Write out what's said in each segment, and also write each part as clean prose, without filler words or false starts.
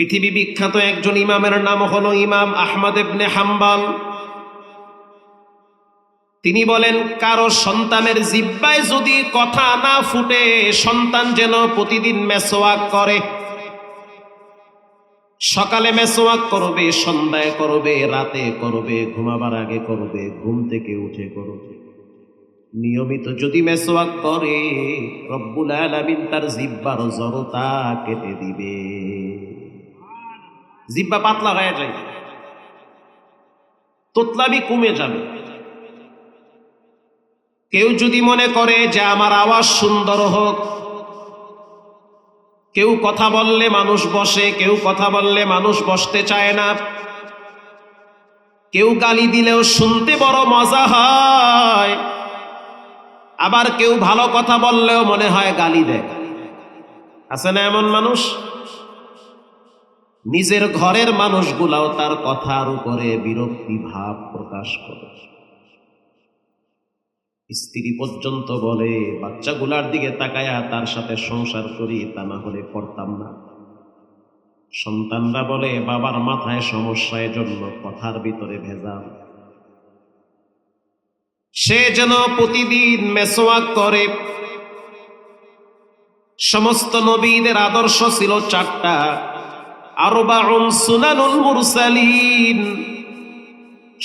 পৃথিবী বিখ্যাত একজন ইমামের নাম হলো ইমাম আহমদ ইবনে হাম্বল। তিনি বলেন, কারো সন্তানের জিহ্বায় যদি কথা না ফুটে, সন্তান যেন প্রতিদিন মেসওয়াক করে। সকালে মেসওয়াক করবে, সন্ধ্যায় করবে, রাতে করবে, ঘুমাবার আগে করবে, ঘুম থেকে উঠে করবে। নিয়মিত যদি মেসওয়াক করে, রব্বুল আলামিন তার জিহ্বার জড়তা কেটে দিবে। জিহ্বা পাতলা হয়ে যায়, তোতলামি কমে যাবে। কেউ যদি মনে করে যে আমার আওয়াজ সুন্দর হোক, কেউ কথা বললে মানুষ বসে, কেউ কথা বললে মানুষ বসতে চায় না, কেউ গালি দিলেও শুনতে বড় মজা হয়, আবার কেউ ভালো কথা বললেও মনে হয় গালি দেয়। আছে না এমন মানুষ? নিজের ঘরের মানুষগুলাও তার কথার উপরে বিরক্তি ভাব প্রকাশ করে। স্ত্রী পর্যন্ত বলে, বাচ্চাগুলার দিকে তাকায়া তার সাথে সংসার করি, তা না হলে করতাম না। সন্তানরা বলে, বাবার মাথায় সমস্যা, এজন্য কথার ভিতরে ভেজাল। সে যেন প্রতিদিন মেসওয়াক করে। সমস্ত নবীদের আদর্শ ছিল চারটা। আরবাউন সুনানুল মুরসালিন,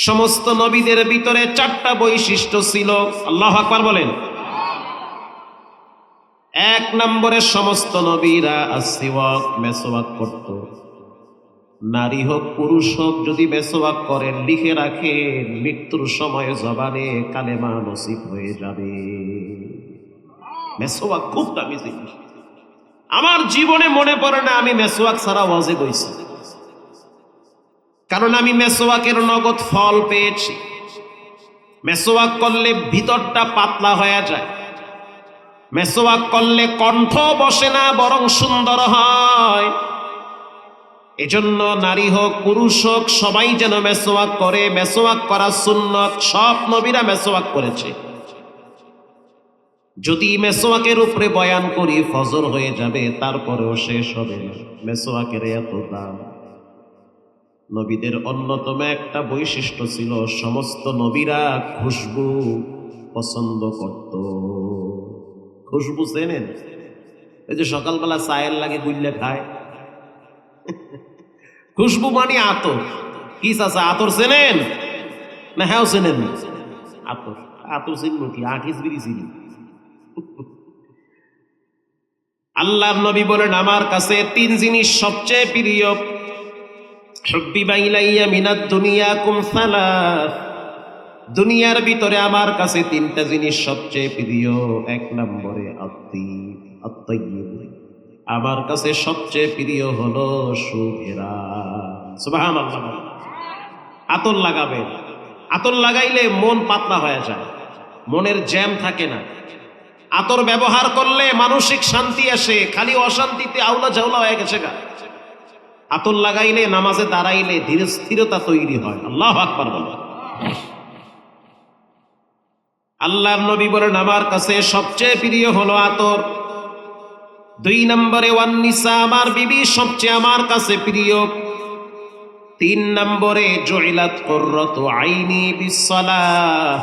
সমস্ত নবীদের ভিতরে চারটা বৈশিষ্ট্য ছিল। আল্লাহু আকবার বলেন। এক নম্বরে, সমস্ত নবীরা আসওয়াক মেসওয়াক করত। নারী হোক পুরুষ হোক, যদি মেসওয়াক করেন, লিখে রাখেন, মৃত্যুর সময় জবানে কালেমা নসিব হয়ে যাবে। মেসওয়াক খুব দামি জিনিস। আমার জীবনে মনে পড়ে না আমি মেসওয়াক ছাড়া ওয়াজে গইছি, কারণ আমি মেসওয়াকের নগদ ফল পেয়েছি। মেসওয়াক করলে ভিতরটা পাতলা হয়ে যায়, মেসওয়াক করলে কণ্ঠ বসে না, বরং সুন্দর হয়। এজন্য নারী হোক পুরুষ হোক, সবাই যেন মেসওয়াক করে। মেসওয়াক করা সুন্নত, সব নবীরা মেসওয়াক করেছে। যদি মেসওয়াকের উপরে বয়ান করি ফজর হয়ে যাবে, তারপরেও শেষ হবে না। মেসওয়াকের এত দাম। নবীদের অন্যতম একটা বৈশিষ্ট্য ছিল, সমস্ত নবীরা খুশবু পছন্দ করত। খুশবু চেনেন? এই যে সকালবেলা চায়ের লাগে গুল্লে খায়, খুশবু মানে আতর। কি চাচা, আতর চেনেন না? হ্যাঁ চেনেন। আতর, আতর চিনব কি? আঠিস বিড়ি চিনি। আল্লাহর নবী বলেন, আমার কাছে তিন জিনিস সবচেয়ে প্রিয়। হুব্বিবা ইলাইয়া মিনাদ দুনিয়াকুম সালাস, দুনিয়ার ভিতরে আমার কাছে তিনটা জিনিস সবচেয়ে প্রিয়। এক নম্বরে আত-তাইয়্যিব, আমার কাছে সবচেয়ে প্রিয় হলো সুঘ্রাণ। সুবহানাল্লাহ। আতর লাগাবে, আতর লাগাইলে মন পাতলা হয়ে যায়, মনের জ্যাম থাকে না। আতর ব্যবহার করলে মানসিক শান্তি আসে, খালি অশান্তিতে আউলা ঝাউলা হয়ে গেছে গা। আতর লাগাইলে, নামাজে দাঁড়াইলে ধীরে স্থিরতা তৈরি হয়। আল্লাহু আকবার বলো। আল্লাহর নবী বলেন, আমার কাছে সবচেয়ে প্রিয় হলো আতর। দুই নম্বরে ওয়ান্নিসা, আমার বিবি সবচেয়ে আমার কাছে প্রিয়। তিন নম্বরে জুইলাত কুররাতু আইনি বিসসালাহ,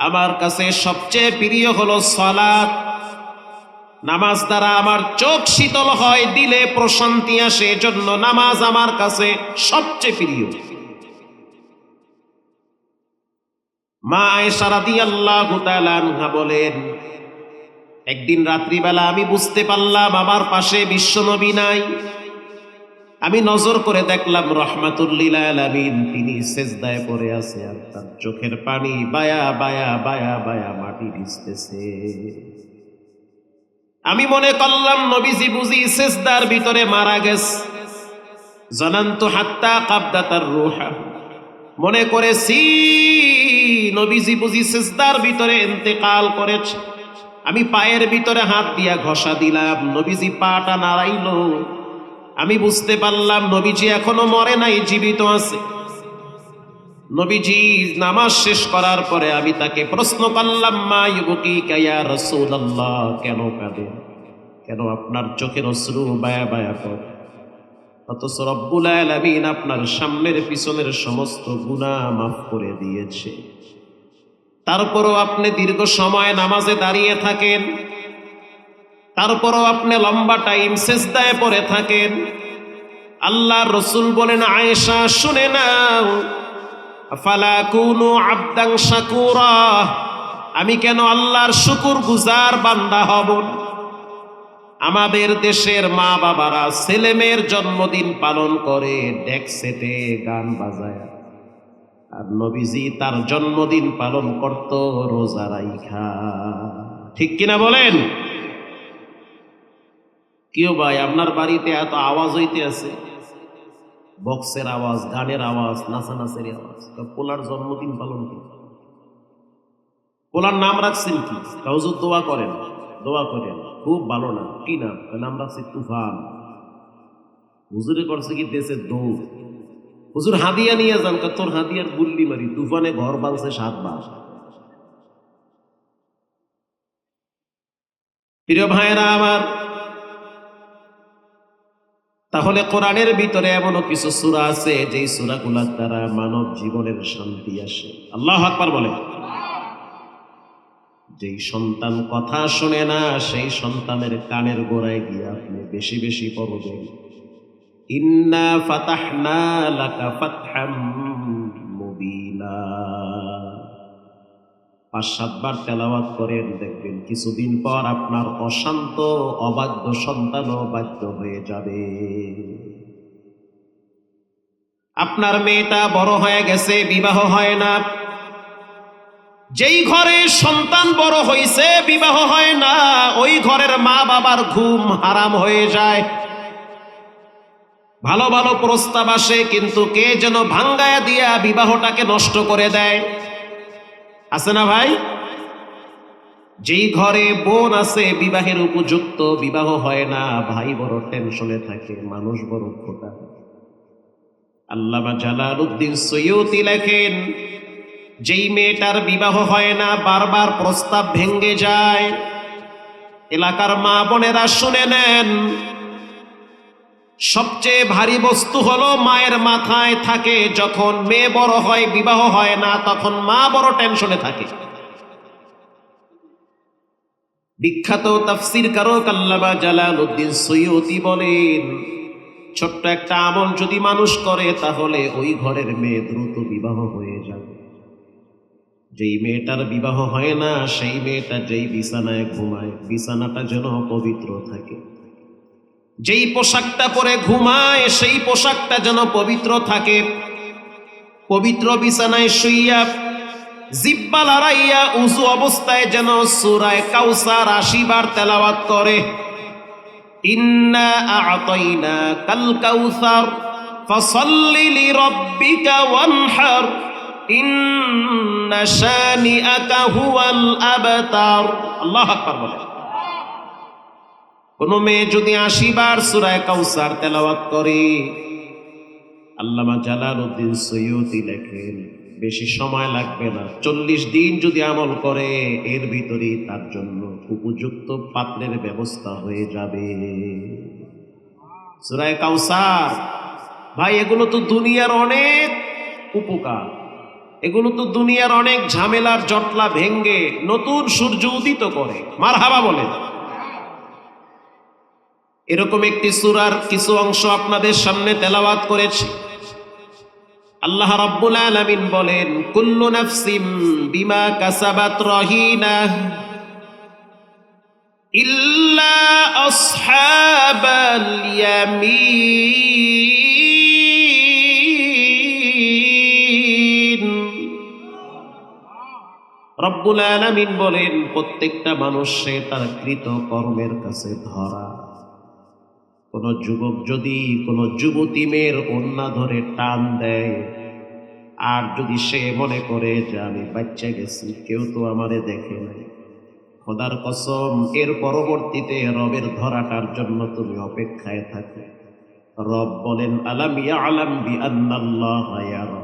আমার কাছে সবচেয়ে প্রিয় হলো সালাত। নামাজ দ্বারা আমার চোখ শীতল হয়, দিলে প্রশান্তি আসে, এজন্য নামাজ আমার কাছে সবচেয়ে প্রিয়। মা আয়েশা রাদিয়াল্লাহু তাআলা আনহা বলেন, একদিন রাত্রিবেলা আমি বুঝতে পারলাম আমার পাশে বিশ্বনবী নাই। আমি নজর করে দেখলাম রাহমাতুল লিল আলামিন, তিনি সিজদায় পড়ে আছে, আর তার চোখের পানি বায়া বায়া বায়া বায়া মাটি ভিজতেছে। আমি মনে করলাম নবীজি বুঝি সিজদার ভিতরে মারা গেছে। জানান্তু হাত্তা কাবদাতার রূহা, মনে করেছি নবীজি বুঝি সিজদার ভিতরে ইন্তেকাল করেছে। আমি পায়ের ভিতরে হাত দিয়া ঘষা দিলাম, নবীজি পাটা নাড়াইলো। আমি বুঝতে পারলাম নবীজি এখনো মরে নাই, জীবিত আছে। নবীজি নামাজ শেষ করার পরে আমি তাকে প্রশ্ন করলাম, মা ইউবকিকা ইয়া রাসূলুল্লাহ, কেন কাঁদেন? কেন আপনার চোখের অশ্রু বায়া বায়া পড়ে? অথচ রব্বুল আলামিন আপনার সামনের পিছনের সমস্ত গুনাহ মাফ করে দিয়েছে। তারপরও আপনি দীর্ঘ সময় নামাজে দাঁড়িয়ে থাকেন, তারপরও আপনি লম্বা টাইম সিজদায় পড়ে থাকেন। আল্লাহর রাসূল বলেন, আয়েশা শুনে নাও, ফালা কুনু আবদান শাকুরা, আমি কেন আল্লাহর শুকরগুজার বান্দা হব না? আমাদের দেশের মা বাবারা ছেলে মেয়ের জন্মদিন পালন করে ডেক সেটে গান বাজায়, আর নবীজি তার জন্মদিন পালন করত রোজা রাইখা। ঠিক কিনা বলেন? কেউ ভাই আপনার বাড়িতে এত আওয়াজ হইতে আছে, বক্সের আওয়াজ, গানের আওয়াজ, নাচানাচের আওয়াজ, পোলার জন্মদিন পালন কি? পোলার নাম রাখছেন কি? হুজুর দোয়া করেন, দোয়া করেন, খুব ভালো না। কি নাম? নাম রাখছে তুফান। হুজুরে করছে কি দেশের দৌড়। হুজুর হাদিয়া নিয়ে যান, তোর হাদিয়ার গুল্লি মারি, তুফানে ঘর ভাঙছে 7 বার। প্রিয় ভাইরা আমার, তাহলে কোরআনের ভিতরে এমনও কিছু সূরা আছে যেই সূরাগুলোর দ্বারা মানব জীবনের শান্তি আসে। আল্লাহু আকবার বলে। যেই সন্তান কথা শুনে না, সেই সন্তানের কানের গোড়ায় গিয়ে আপনি বেশি বেশি পড়বেন, ইন্না ফাতাহনা লাকা ফাতহাম মুবিনা। 5-7 বার তেলাওয়াত করেন, দেখবেন কিছুদিন পর আপনার অশান্ত অবাধ্য সন্তানও বাধ্য হয়ে যাবে। আপনার মেয়েটা বড় হয়ে গেছে, বিবাহ হয় না। যেই ঘরে সন্তান বড় হইছে, বিবাহ হয় না, ওই ঘরের মা বাবার ঘুম হারাম হয়ে যায়। ভালো ভালো প্রস্তাব আসে, কিন্তু কে যেন ভাঙ্গায়া দিয়া বিবাহটাকে নষ্ট করে দেয়। আছে না ভাই? যেই ঘরে বোন আছে বিবাহের উপযুক্ত, বিবাহ হয় না, ভাই বড় টেনশনে থাকে, মানুষ বড় খোটা। আল্লামা জালালউদ্দিন সৈয়দী লেখেন, যেই মেয়েটার বিবাহ হয় না, বারবার প্রস্তাব ভেঙ্গে যায়, এলাকার মা বোনেরা শুনে নেন, সবচেয়ে ভারী বস্তু হলো মায়ের মাথায় থাকে। যখন মেয়ে বড় হয়, বিবাহ হয় না, তখন মা বড় টেনশনে থাকে। বিখ্যাত তাফসীর কারক আল্লামা জালালউদ্দিন সৈয়দী বলেন, ছোট্ট একটা আমল যদি মানুষ করে, তাহলে ওই ঘরের মেয়ে দ্রুত বিবাহ হয়ে যাবে। যেই মেয়েটার বিবাহ হয় না, সেই মেয়েটা যেই বিছানায় ঘুমায়, বিছানাটা যেন পবিত্র থাকে। যেই পোশাকটা পরে ঘুমায়, সেই পোশাকটা যেন পবিত্র থাকে। পবিত্র বিছানায় শুইয়া জিব্বা লড়াইয়া উযু অবস্থায় যেন সূরা কাউসার 80 বার তেলাওয়াত করে। ইন্না আ'তাইনাকাল কাউসার ফাসাল্লি লিরাব্বিকা ওয়ানহার ইন্না শানিআকা হুয়াল আবতার। আল্লাহু আকবার বলে। কোন মেয়ে যদি 80 বার সূরা কাউসার তেলাওয়াত করে, আল্লামা জালালউদ্দিন সৈয়দী লেখেন, বেশি সময় লাগবে না, 40 দিন যদি আমল করে, এর ভিতরেই তার জন্য উপযুক্ত পাত্রের ব্যবস্থা হয়ে যাবে। সূরা কাউসার ভাই, এগুলো তো দুনিয়ার অনেক উপকার, এগুলো তো দুনিয়ার অনেক ঝামেলার জটলা ভেঙ্গে নতুন সূর্য উদিত করে। মারহাবা বলেন। এরকম একটি সূরার কিছু অংশ আপনাদের সামনে তেলাওয়াত করেছি। আল্লাহ রাব্বুল আলামিন বলেন, কুল্লু নাফসিম বিমা কাসাবাত রাহিনা ইল্লা আসহাবাল ইয়ামিন। রব্বুল আলামিন বলেন, প্রত্যেকটা মানুষ সে তার কৃত কর্মের কাছে ধরা। কোন যুবক যদি কোন যুবতী মেয়ের ওড়না ধরে টান দেয়, আর যদি সে মনে করে যে আমি বাচ্চা গেছি, কেউ তো আমারে দেখে নাই, খোদার কসম এর পরবর্তীতে রবের ধরাটার জন্য তুমি অপেক্ষায় থাকো। রব বলেন, আলাম ইয়ালাম বিআন্নাল্লাহা ইয়ারা।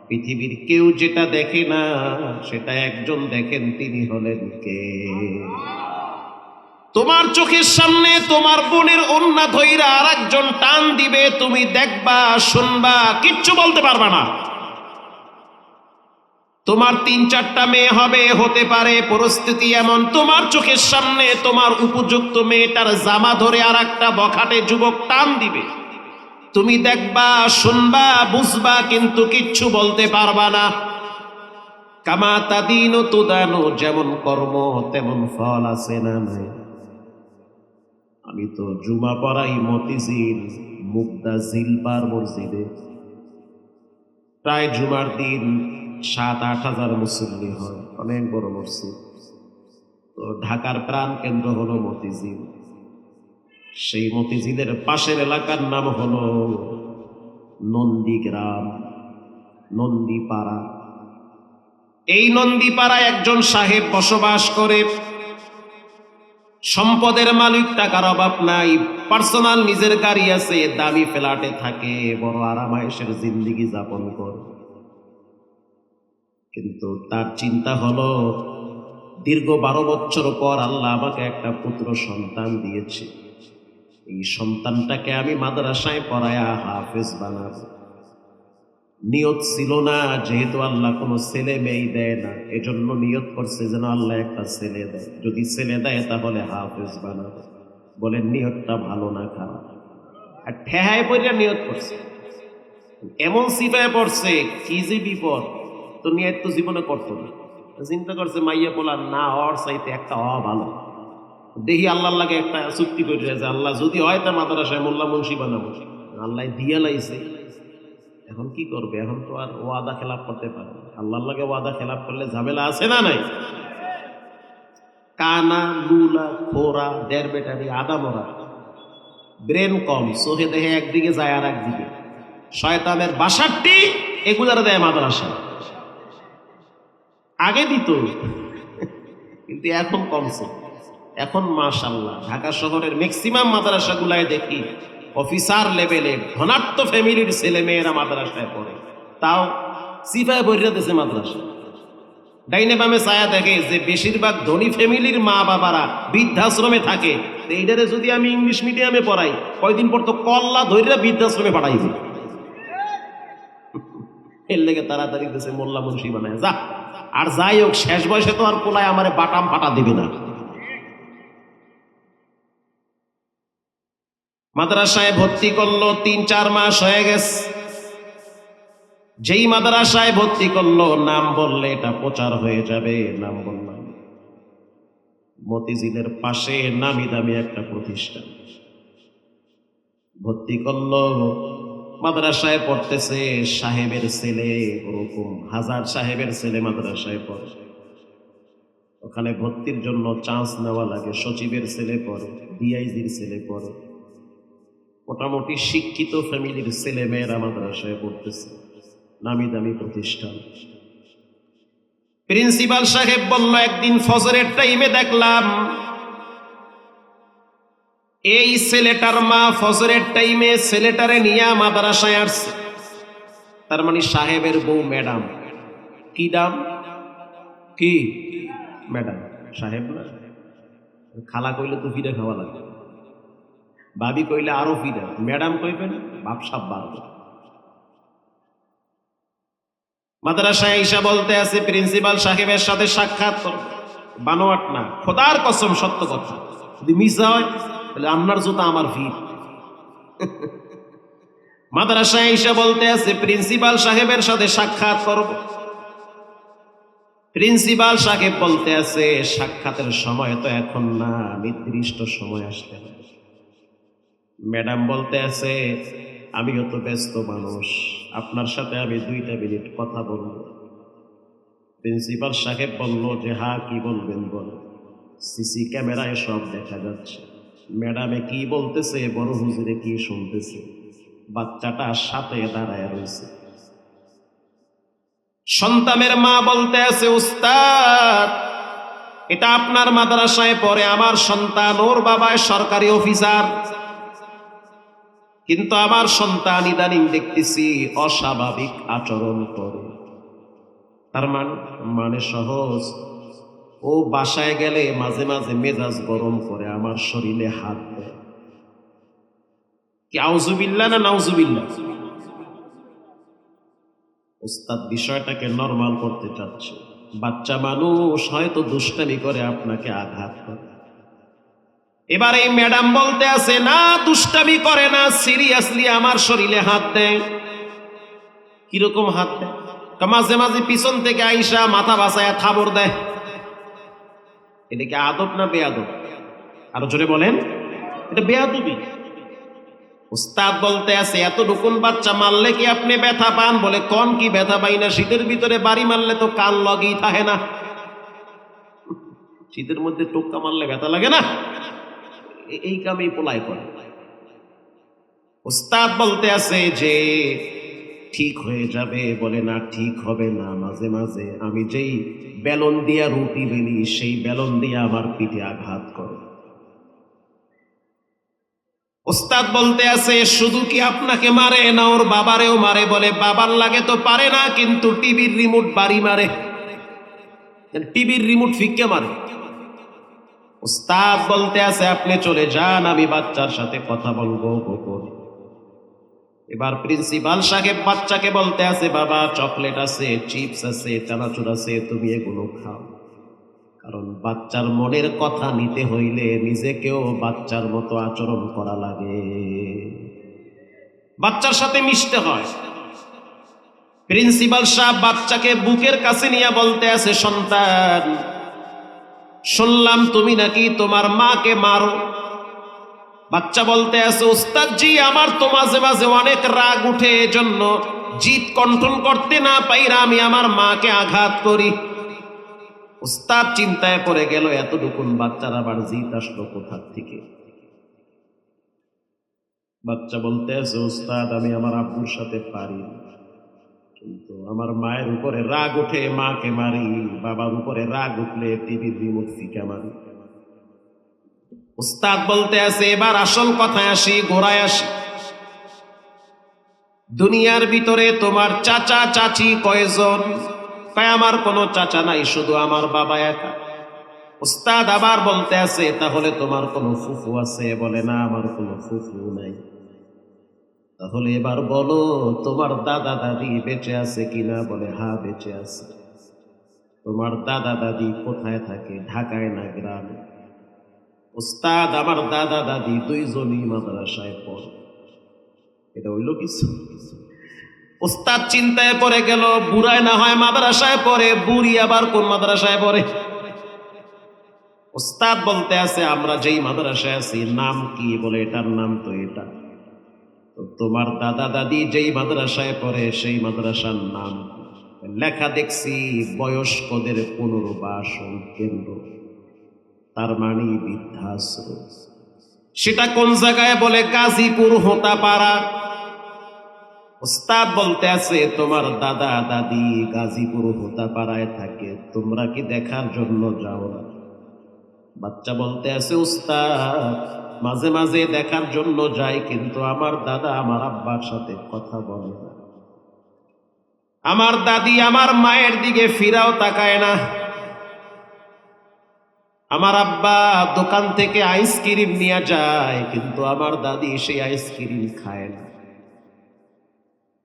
পৃথিবীর কেউ যেটা দেখে না, সেটা একজন দেখেন, তিনি হলেন কে? তোমার চোখের সামনে তোমার বোনের ওন্না ধইরা আরেকজন টান দিবে, তুমি দেখবা শুনবা, কিচ্ছু বলতে পারবা না। তোমার 3-4টা মেয়ে হবে, হতে পারে পরিস্থিতি এমন তোমার চোখের সামনে তোমার উপযুক্ত মেয়েটার জামা ধরে আরেকটা বখাটে যুবক টান দিবে, তুমি দেখবা শুনবা বুঝবা, কিন্তু কিচ্ছু বলতে পারবা না। কামা তাদিনু তুদানু, যেমন কর্ম তেমন ফল আছে না নাই? আমি তো জুমা পড়াই মতিঝিল মুগদা জিলপার মসজিদে, প্রায় জুমার দিন 7-8 হাজার মুসল্লি হয়, অনেক বড় মসজিদ। তো ঢাকার প্রাণ কেন্দ্র হলো মতিঝিল। সেই মতিঝিলের পাশের এলাকার নাম হলো নন্দীগ্রাম, নন্দীপাড়া। এই নন্দীপাড়ায় একজন সাহেব বসবাস করে, সম্পদের মালিক, টাকার অভাব নাই, পার্সোনাল নিজের গাড়ি আছে, দামি ফ্ল্যাটে থাকে, বড় আরামায়েশের জিন্দেগি যাপন করে। কিন্তু তার চিন্তা হলো, দীর্ঘ 12 বছর পর আল্লাহ আমাকে একটা পুত্র সন্তান দিয়েছে, এই সন্তানটাকে আমি মাদ্রাসায় পড়ায়া হাফেজ বানাবো। নিয়ত ছিল না, যেহেতু আল্লাহ কোনো ছেলে মেয়ে দেয় না, এজন্য নিয়ত করছে যেন আল্লাহ একটা ছেলে দেয়, যদি ছেলে দেয় তাহলে হাফেজ বানাবে। বলেন নিয়তটা ভালো না খারাপ? আর ঠেহায় পড়িয়া নিয়ত করছে, এমন সিপায় পড়ছে, কি যে বিপদ। তো নিয়ত তো জীবনে করতো না, চিন্তা করছে মাইয়া পোলার না হওয়ার চাইতে একটা হওয়া ভালো। দেখি আল্লাহর লাগে একটা চুক্তি করে যে আল্লাহ যদি হয় তা মাদ্রাসায় মোল্লা মুন্সি বানাবো। আল্লাহ দিয়া লাইছে, এখন কি করবে? এখন তো আর ওয়াদা খেলাপ করতে পারে না। আল্লাহর লাগে ওয়াদা খেলাপ করলে ঝামেলা আছে না নাই? কানা লুলা খোরা দেড় বেটারি আদা মরা, ব্রেন কম, চোখে দেখে একদিকে যায় আর একদিকে, শয়তানের বাসারটি এগুলার দেয় মাদ্রাসা। আগে দিত কিন্তু এখন কমছে। এখন মাশাআল্লাহ ঢাকা শহরের ম্যাক্সিমাম মাদ্রাসাগুলায় দেখি অফিসার লেভেলে ধনাত্ম ফ্যামিলির ছেলে মেয়েরা মাদ্রাসায় পড়ে, তাও সিফায় বইরা দিয়েছে মাদ্রাসা। ডাইনে বামে ছায়া দেখে যে বেশিরভাগ ধনী ফ্যামিলির মা বাবারা বৃদ্ধাশ্রমে থাকে। এইটারে যদি আমি ইংলিশ মিডিয়ামে পড়াই, কয়দিন পর তো কল্লা ধৈর্য বৃদ্ধাশ্রমে পাঠাইব। এর লেগে তাড়াতাড়ি দেশে মোল্লা মুন্সি বানায় যা। আর যাই হোক, শেষ বয়সে তো আর পোলায় আমারে বাটাম ফাটা দিবে না। মাদ্রাসায় ভর্তি করলো, 3-4 মাস হয়ে গেছে। যেই মাদ্রাসায় ভর্তি করলো, নাম বললে এটা প্রচার হয়ে যাবে, নাম বললাম মতিঝিলের পাশে নামি দামি একটা প্রতিষ্ঠান। ভর্তি করলো, মাদ্রাসায় পড়তেছে, সাহেবের ছেলে, ওরকম 1000 সাহেবের ছেলে মাদ্রাসায় পড়ে। ওখানে ভর্তির জন্য চান্স নেওয়া লাগে, সচিবের ছেলে পড়ে, ডিআইজির ছেলে পড়ে, মোটামুটি শিক্ষিত ফ্যামিলির ছেলে মেয়েরা মাদ্রাসায় পড়তেছে, নামি দামি প্রতিষ্ঠান। প্রিন্সিপাল সাহেব বলল, একদিন ফজরের টাইমে দেখলাম এই ছেলেটার মা ফজরের টাইমে ছেলেটারে নিয়ে মাদ্রাসায় আসছে। তার মানে সাহেবের বউ ম্যাডাম। কি দাম? কি ম্যাডাম? সাহেব না, খালা কইলে তো ফিরে খাওয়া লাগে, ভাবি কইলে আরো ফিরে, ম্যাডাম কইবেন বাপসাপ বাড়বে। মাদ্রাসায় ঈশা বলতে আছে প্রিন্সিপাল সাহেবের সাথে সাক্ষাৎ করবে। বানোয়াট না, খোদার কসম সত্য কথা, যদি মিশা হয় তাহলে আপনার জুতা আমার ভিড়। মাদ্রাসায় ঈশা বলতে আছে প্রিন্সিপাল সাহেবের সাথে সাক্ষাৎ করব। প্রিন্সিপাল সাহেব বলতে আছে সাক্ষাতের সময় তো এখন না, নির্দিষ্ট সময় আসতে হবে। ম্যাডাম বলতে আছে আমিও তো ব্যস্ত মানুষ, আপনার সাথে আমি 2টা মিনিট কথা বলব। প্রিন্সিপাল সাহেব বলল যে হ্যাঁ, কি বলবেন বল। সিসি ক্যামেরায় সব দেখা যাচ্ছে, ম্যাডামে কি বলতেছে, বড় হুজুরে কি শুনতেছে, বাচ্চাটা সাথে দাঁড়ায় রয়েছে। সন্তানের মা বলতে আছে উস্তাদ, এটা আপনার মাদ্রাসায় পড়ে, আমার সন্তান, ওর বাবা সরকারি অফিসার, কিন্তু আমার সন্তান ইদানিং দেখতেছি অস্বাভাবিক আচরণ করে। তার মানে সহজ, ও বাসায় গেলে মাঝে মাঝে মেজাজ গরম করে, আমার শরীরে হাত দেয়। কি আউযুবিল্লাহ না নাউযুবিল্লাহ? ওস্তাদ বিষয়টাকে নরমাল করতে চাচ্ছে। বাচ্চা মানুষ হয়তো দুষ্টামি করে আপনাকে আঘাত করে। এবার এই ম্যাডাম বলতে আছে, না দুষ্টামি করে না, সিরিয়াসলি আমার শরীরে হাত দেয়। কিরকম হাত দেয়? মাঝে মাঝে পিছন থেকে আইসা মাথা বাঁচায় থাবড় দেয়। এটা কি আদব না বেয়াদব? আরো জোরে বলেন। এটা বেয়াদবি। উস্তাদ বলতে আছে, এত রকম বাচ্চা মারলে কি আপনি ব্যথা পান? বলে কোন কি ব্যথা পাই না, শীতের ভিতরে বাড়ি মারলে তো কান লগেই থাকে না। শীতের মধ্যে টোক্কা মারলে ব্যথা লাগে না, এই কামেই পোলাই করে। উস্তাদ বলতে আছে যে ঠিক হয়ে যাবে। বলে না, ঠিক হবে না। মাঝে মাঝে আমি যেই বেলন দিয়া রুটি বেলি, সেই বেলন দিয়ে আমার পিঠে আঘাত করে। ওস্তাদ বলতে আছে, শুধু কি আপনাকে মারে না, ওর বাবারেও মারে। বলে বাবার লাগে তো পারে না, কিন্তু টিভির রিমোট বাড়ি মারে। টিভির রিমোট ফিক্কে মারে। ওস্তাদ বলতে আছে, আপনি চলে যান, আমি বাচ্চার সাথে কথা বলবো গোপন। এবার প্রিন্সিপাল সাহেব বাচ্চাকে বলতে আছে, বাবা চকলেট আছে, চিপস আছে, চানাচুর আছে, তুমি এগুলো খাও। কারণ বাচ্চার মনের কথা নিতে হইলে নিজেকেও বাচ্চার মতো আচরণ করা লাগে, বাচ্চার সাথে মিশতে হয়। প্রিন্সিপাল সাহেব বাচ্চাকে বুকের কাছে নিয়ে বলতে আছে, সন্তান শুনলাম তুমি নাকি তোমার মাকে মারো। বাচ্চা বলতে আছে, উস্তাদ জি আমার তো মাঝে মাঝে অনেক রাগ উঠে, এজন্য জিদ কন্ট্রোল করতে না পাইরা আমি আমার মাকে আঘাত করি। উস্তাদ চিন্তায় পড়ে গেল, এতটুকুন বাচ্চার আবার জিদ আসলো কোথা থেকে? বাচ্চা বলতে আছে, উস্তাদ আমি আমার আব্বুর সাথে পারি, কিন্তু আমার মায়ের উপরে রাগ উঠে মাকে মারি, বাবার উপরে রাগ উঠলে টিভির রিমোট ফিকে মারি। উস্তাদ বলতে আছে, এবার আসল কথায় আসি, গোড়ায় আসি। দুনিয়ার ভিতরে তোমার চাচা চাচি কয়জন? কয় আমার কোনো চাচা নাই, শুধু আমার বাবা একা। উস্তাদ আবার বলতে আছে, তাহলে তোমার কোনো ফুফু আছে? বলে না, আমার কোনো ফুফু নাই। তাহলে এবার বলো তোমার দাদা দাদি বেঁচে আছে কিনা? বলে হ্যাঁ বেঁচে আছে। তোমার দাদা দাদি কোথায় থাকে, ঢাকায় না গ্রামে? উস্তাদ আমার দাদা দাদি দুইজনই মাদ্রাসায় পড়ে। এটা হইল কিছু? উস্তাদ চিন্তায় পড়ে গেল, বুড়ায় না হয় মাদ্রাসায় পড়ে, বুড়ি আবার কোন মাদ্রাসায় পড়ে? উস্তাদ বলতে আছে, আমরা যেই মাদ্রাসায় আছি নাম কি? বলে এটার নাম তো এটা। তো তোমার দাদা দাদি যেই মাদ্রাসায় পড়ে সেই মাদ্রাসার নাম লেখা দেখছি বয়স্কদের পুনর্বাসন কেন্দ্র, তার মানে বৃদ্ধাশ্রম। সেটা কোন জায়গায়? বলে গাজীপুর হোতাপাড়া। উস্তাদ বলতে আছে, তোমার দাদা দাদি গাজীপুর হোতাপাড়ায় থাকে, তোমরা কি দেখার জন্য যাও না? বাচ্চা বলতে আছে, উস্তাদ মাঝে মাঝে দেখার জন্য যাই, কিন্তু আমার দাদা আমার আব্বার সাথে কথা বলে না, আমার দাদি আমার মায়ের দিকে ফিরাও তাকায় না, আমার আব্বা দোকান থেকে আইসক্রিম নিয়ে যায়, কিন্তু আমার দাদি সেই আইসক্রিম খায় না।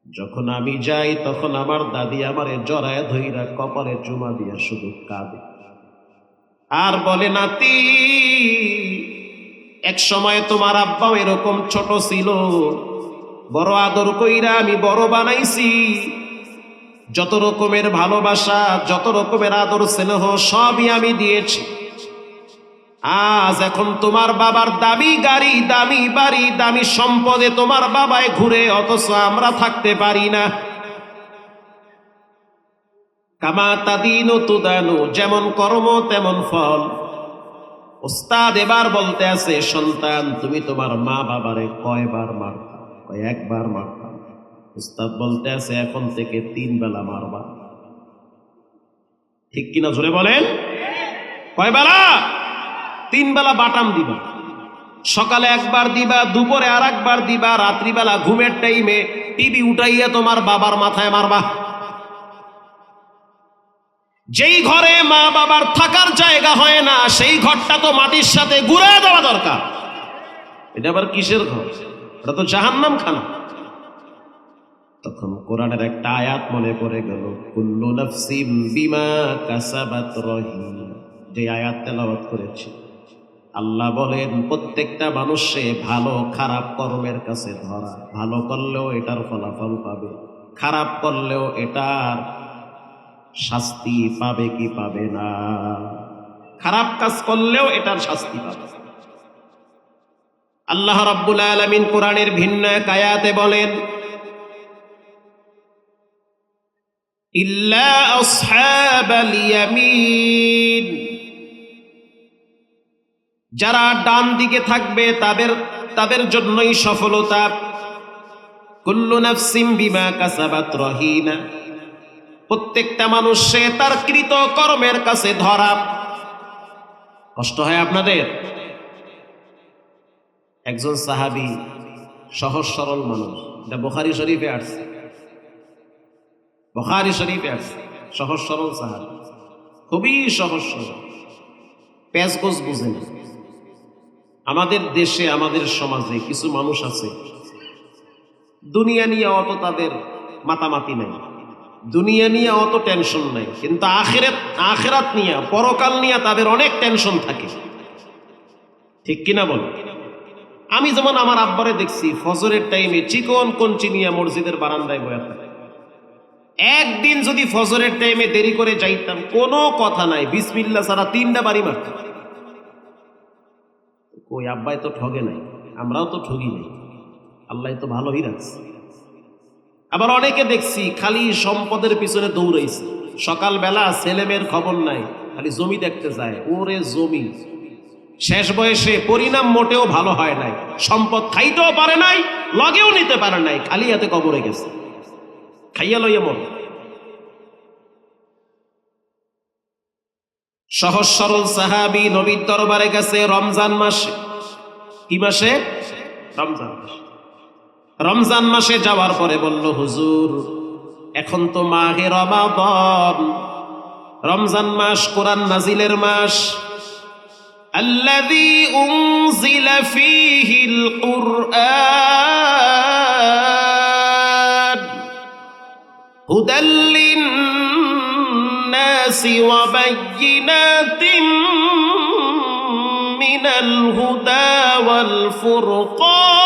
যখন আমি যাই তখন আমার দাদি আমারে জড়ায় ধইরা কপালে চুমা দিয়া শুধু কাঁদে আর বলে, নাতি এক সময় তোমার আব্বাও এরকম ছোট ছিল, বড় আদর কইরা আমি বড় বানাইছি, যত রকমের ভালোবাসা যত রকমের আদর স্নেহ সবই আমি দিয়েছি। আজ এখন তোমার বাবার দামি গাড়ি, দামি বাড়ি, দামি সম্পদে তোমার বাবায় ঘুরে, অথচ আমরা থাকতে পারি না। কামা তাদিনু তুদানু, যেমন কর্ম তেমন ফল। ওস্তাদ এবার বলতে আছে, সন্তান তুমি তোমার মা বাবারে কয়বার মারতা? একবার মারতাম। ওস্তাদ বলতে আছে, এখন থেকে 3 বেলা মারবা। ঠিক কিনা জোরে বলেন? কয় বেলা? 3 বেলা বাটাম দিবা। সকালে একবার দিবা, দুপুরে আর একবার দিবা, রাত্রিবেলা ঘুমের টাইমে টিভি উঠাইয়া তোমার বাবার মাথায় মারবা। যেই ঘরে মা বাবার থাকার জায়গা হয় না সেই ঘরটা তো মাটির সাথে গুড়ে দেওয়া দরকার। এটা আবার কিসের ঘর? এটা তো জাহান্নাম খানা। তখন কোরআনের একটা আয়াত মনে পড়ে গেল, কুল্লু নাফসিম বিমা কাসাবাত রহিন। যে আয়াত তেলাওয়াত করেছি, আল্লাহ বলেন প্রত্যেকটা মানুষে ভালো খারাপ কর্মের কাছে ধরা। ভালো করলেও এটার ফলাফল পাবে, খারাপ করলেও এটার শাস্তি পাবে কি পাবে না? খারাপ কাজ করলেও এটার শাস্তি পাবে। আল্লাহ রাব্বুল আলামিন কোরআনের ভিন্ন এক আয়াতে বলেন, ইল্লা আসহাবাল ইয়ামিন, যারা ডান দিকে থাকবে তাদের জন্যই সফলতা। কুল্লু নাফসিম বিমা কাসাবাত রহিনা, প্রত্যেকটা মানুষ সে তার কৃত কর্মের কাছে ধরা। কষ্ট হয় আপনাদের? একজন সাহাবী, সহজ সরল মানুষ, এটা বুখারী শরীফে আসছে, বুখারী শরীফে আসছে, সহজ সরল সাহাবী, খুবই সহজ সরল, প্যাঁচগোছ বুঝে না। আমাদের দেশে আমাদের সমাজে কিছু মানুষ আছে দুনিয়া নিয়ে অত তাদের মাতামাতি নাই, দুনিয়া নিয়ে অত টেনশন নাই, কিন্তু আখিরাত নিয়ে, পরকাল নিয়ে তাদের অনেক টেনশন থাকে। ঠিক কিনা বল? আমি যেমন আমার আব্বারে দেখছি ফজরের টাইমে চিকন কঞ্চি নিয়ে মসজিদের বারান্দায় বসে থাকে। একদিন যদি ফজরের টাইমে দেরি করে যাইতাম, কোনো কথা নাই, বিসমিল্লাহ ছাড়া 3টা বাড়ি মারতাম। ওই আব্বাই তো ঠগে নাই, আমরাও তো ঠগি নাই, আল্লাহ তো ভালোই রাখছে। আবার অনেকে দেখছি খালি সম্পদের পিছনে দৌড়াইছে, সকালবেলা ছেলেমেয়ের খবর নাই, খালি জমি দেখতে যায়। ওরে জমি, শেষ বয়সে পরিণাম মোটেও ভালো হয় নাই, সম্পদ খাইতেও পারে নাই, লগেও নিতে পারে নাই, খালি হাতে কবরে গেছে, খাইয়া লইয়া মন। সহজ সরল সাহাবী নবীর দরবারে গেছে রমজান মাসে। কি মাসে? রমজান মাসে। রমজান মাসে যাওয়ার পরে বলল, হুজুর এখন তো মাহে রমাদান, রমজান মাস কোরআন নাজিলের মাস, আল্লাযী উনজিলা ফীহিল কুরআন হুদাল লিন-নাসি ওয়া বায়্যিনাতিন মিনাল হুদা ওয়াল ফুরকান।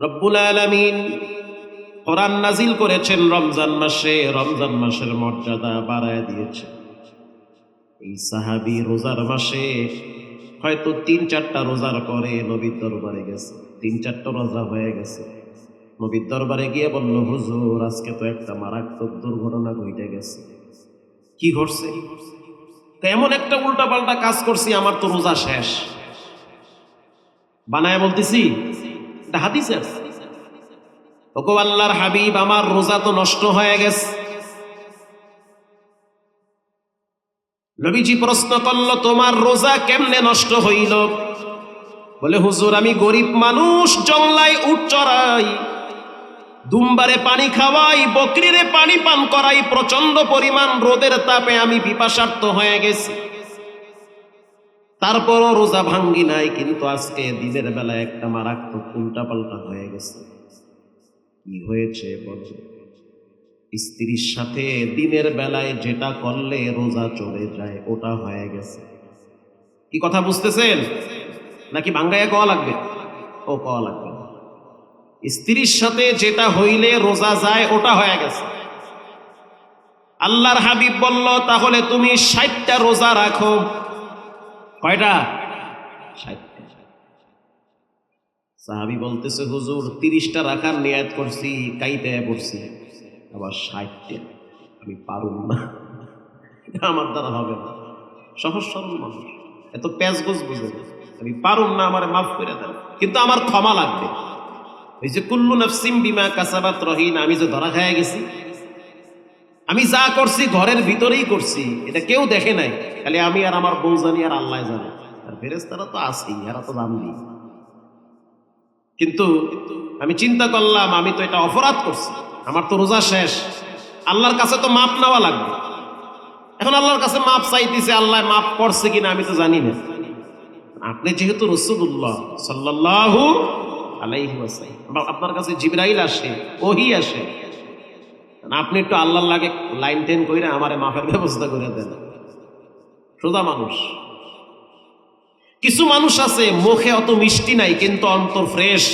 রব্বুল আলামিন কোরআন নাজিল করেছেন রমজান মাসে, রমজান মাসের মর্যাদা বাড়ায় দিয়েছে। এই সাহাবী রোজার মাসে হয়তো 3-4টা রোজার পরে নবীর দরবারে গেছে, 3-4টা রোজা হয়ে গেছে। নবীর দরবারে গিয়ে বলল, হুজুর আজকে তো একটা মারাত্মক দুর্ঘটনা ঘটে গেছে। কি ঘটছে? এমন একটা উল্টাপাল্টা কাজ করছি, আমার তো রোজা শেষ। বানায় বলতেছি, এটা হাদিসে আছে। ওগো আল্লাহর হাবিব, আমার রোজা তো নষ্ট হয়ে গেছে। নবীজি প্রশ্ন করল, তোমার রোজা কেমনে নষ্ট হইল? বলে, হুজুর আমি গরিব মানুষ, জংলায় উট চড়াই, দুম্বারে পানি খাওয়াই, বকরিরে পানি পান করাই, প্রচন্ড পরিমাণ রোদের তাপে আমি পিপাসার্ত হয়ে গেছি, তারপরও রোজা ভাঙ্গি নাই। কিন্তু আজকে দিনের বেলা একটা মারাত্মক উল্টাপাল্টা হয়ে গেছে। কি হয়েছে বলে? স্ত্রীর সাথে দিনের বেলায় যেটা করলে রোজা চলে যায় ওটা হয়ে গেছে। কি কথা বুঝতেছেন? নাকি ভাঙ্গাইয়া কওয়া লাগবে? ও কওয়া লাগবে। স্ত্রীর সাথে যেটা হইলে রোজা যায় ওটা হয়ে গেছে। আল্লাহর হাবিব বলল, তাহলে তুমি 60টা রোজা রাখো। কয়টা? 60টা। সাহাবী বলতেছে, হুজুর 30টা রাখার নিয়ত করছি, কাইতে পড়ছি, আবার 60টা আমি পারুম না, আমার দ্বারা হবে না। সহজ সরল মানুষ, এত প্যাঁচগোছ বুঝে না, আমি পারুম না, আমার মাফ করে দেন, কিন্তু আমার ক্ষমা লাগবে। এই যে কুল্লু নাফসিম বিমা কাসাবাত রহিন, আমি যে ধরা খাইয়া গেছি, আমি যা করছি ঘরের ভিতরেই করছি, এটা কেউ দেখে নাই, খালি আমি আর আমার বউ জানি আর আল্লাহ জানে, আর ফেরেশতারা তো আছেই, এরা তো জানবি। কিন্তু আমি চিন্তা করলাম আমি তো এটা অপরাধ করছি, আমার তো রোজা শেষ, আল্লাহর কাছে তো মাপ নেওয়া লাগবে। এখন আল্লাহর কাছে মাপ চাইতেছে, আল্লাহ মাপ করছে কিনা আমি তো জানি না। আপনি যেহেতু রাসূলুল্লাহ সাল্লাল্লাহু আলাইহি ওয়াসাল্লাম, আপনার কাছে জিবরাইল আসে, ওহী আসে, আপনি একটু আল্লাহর লাগে লাইন টেন কইরা আমারে মাফের ব্যবস্থা করে দেন। সোজা মানুষ। কিছু মানুষ আছে মুখে অত মিষ্টি নাই কিন্তু অন্তর ফ্রেশ।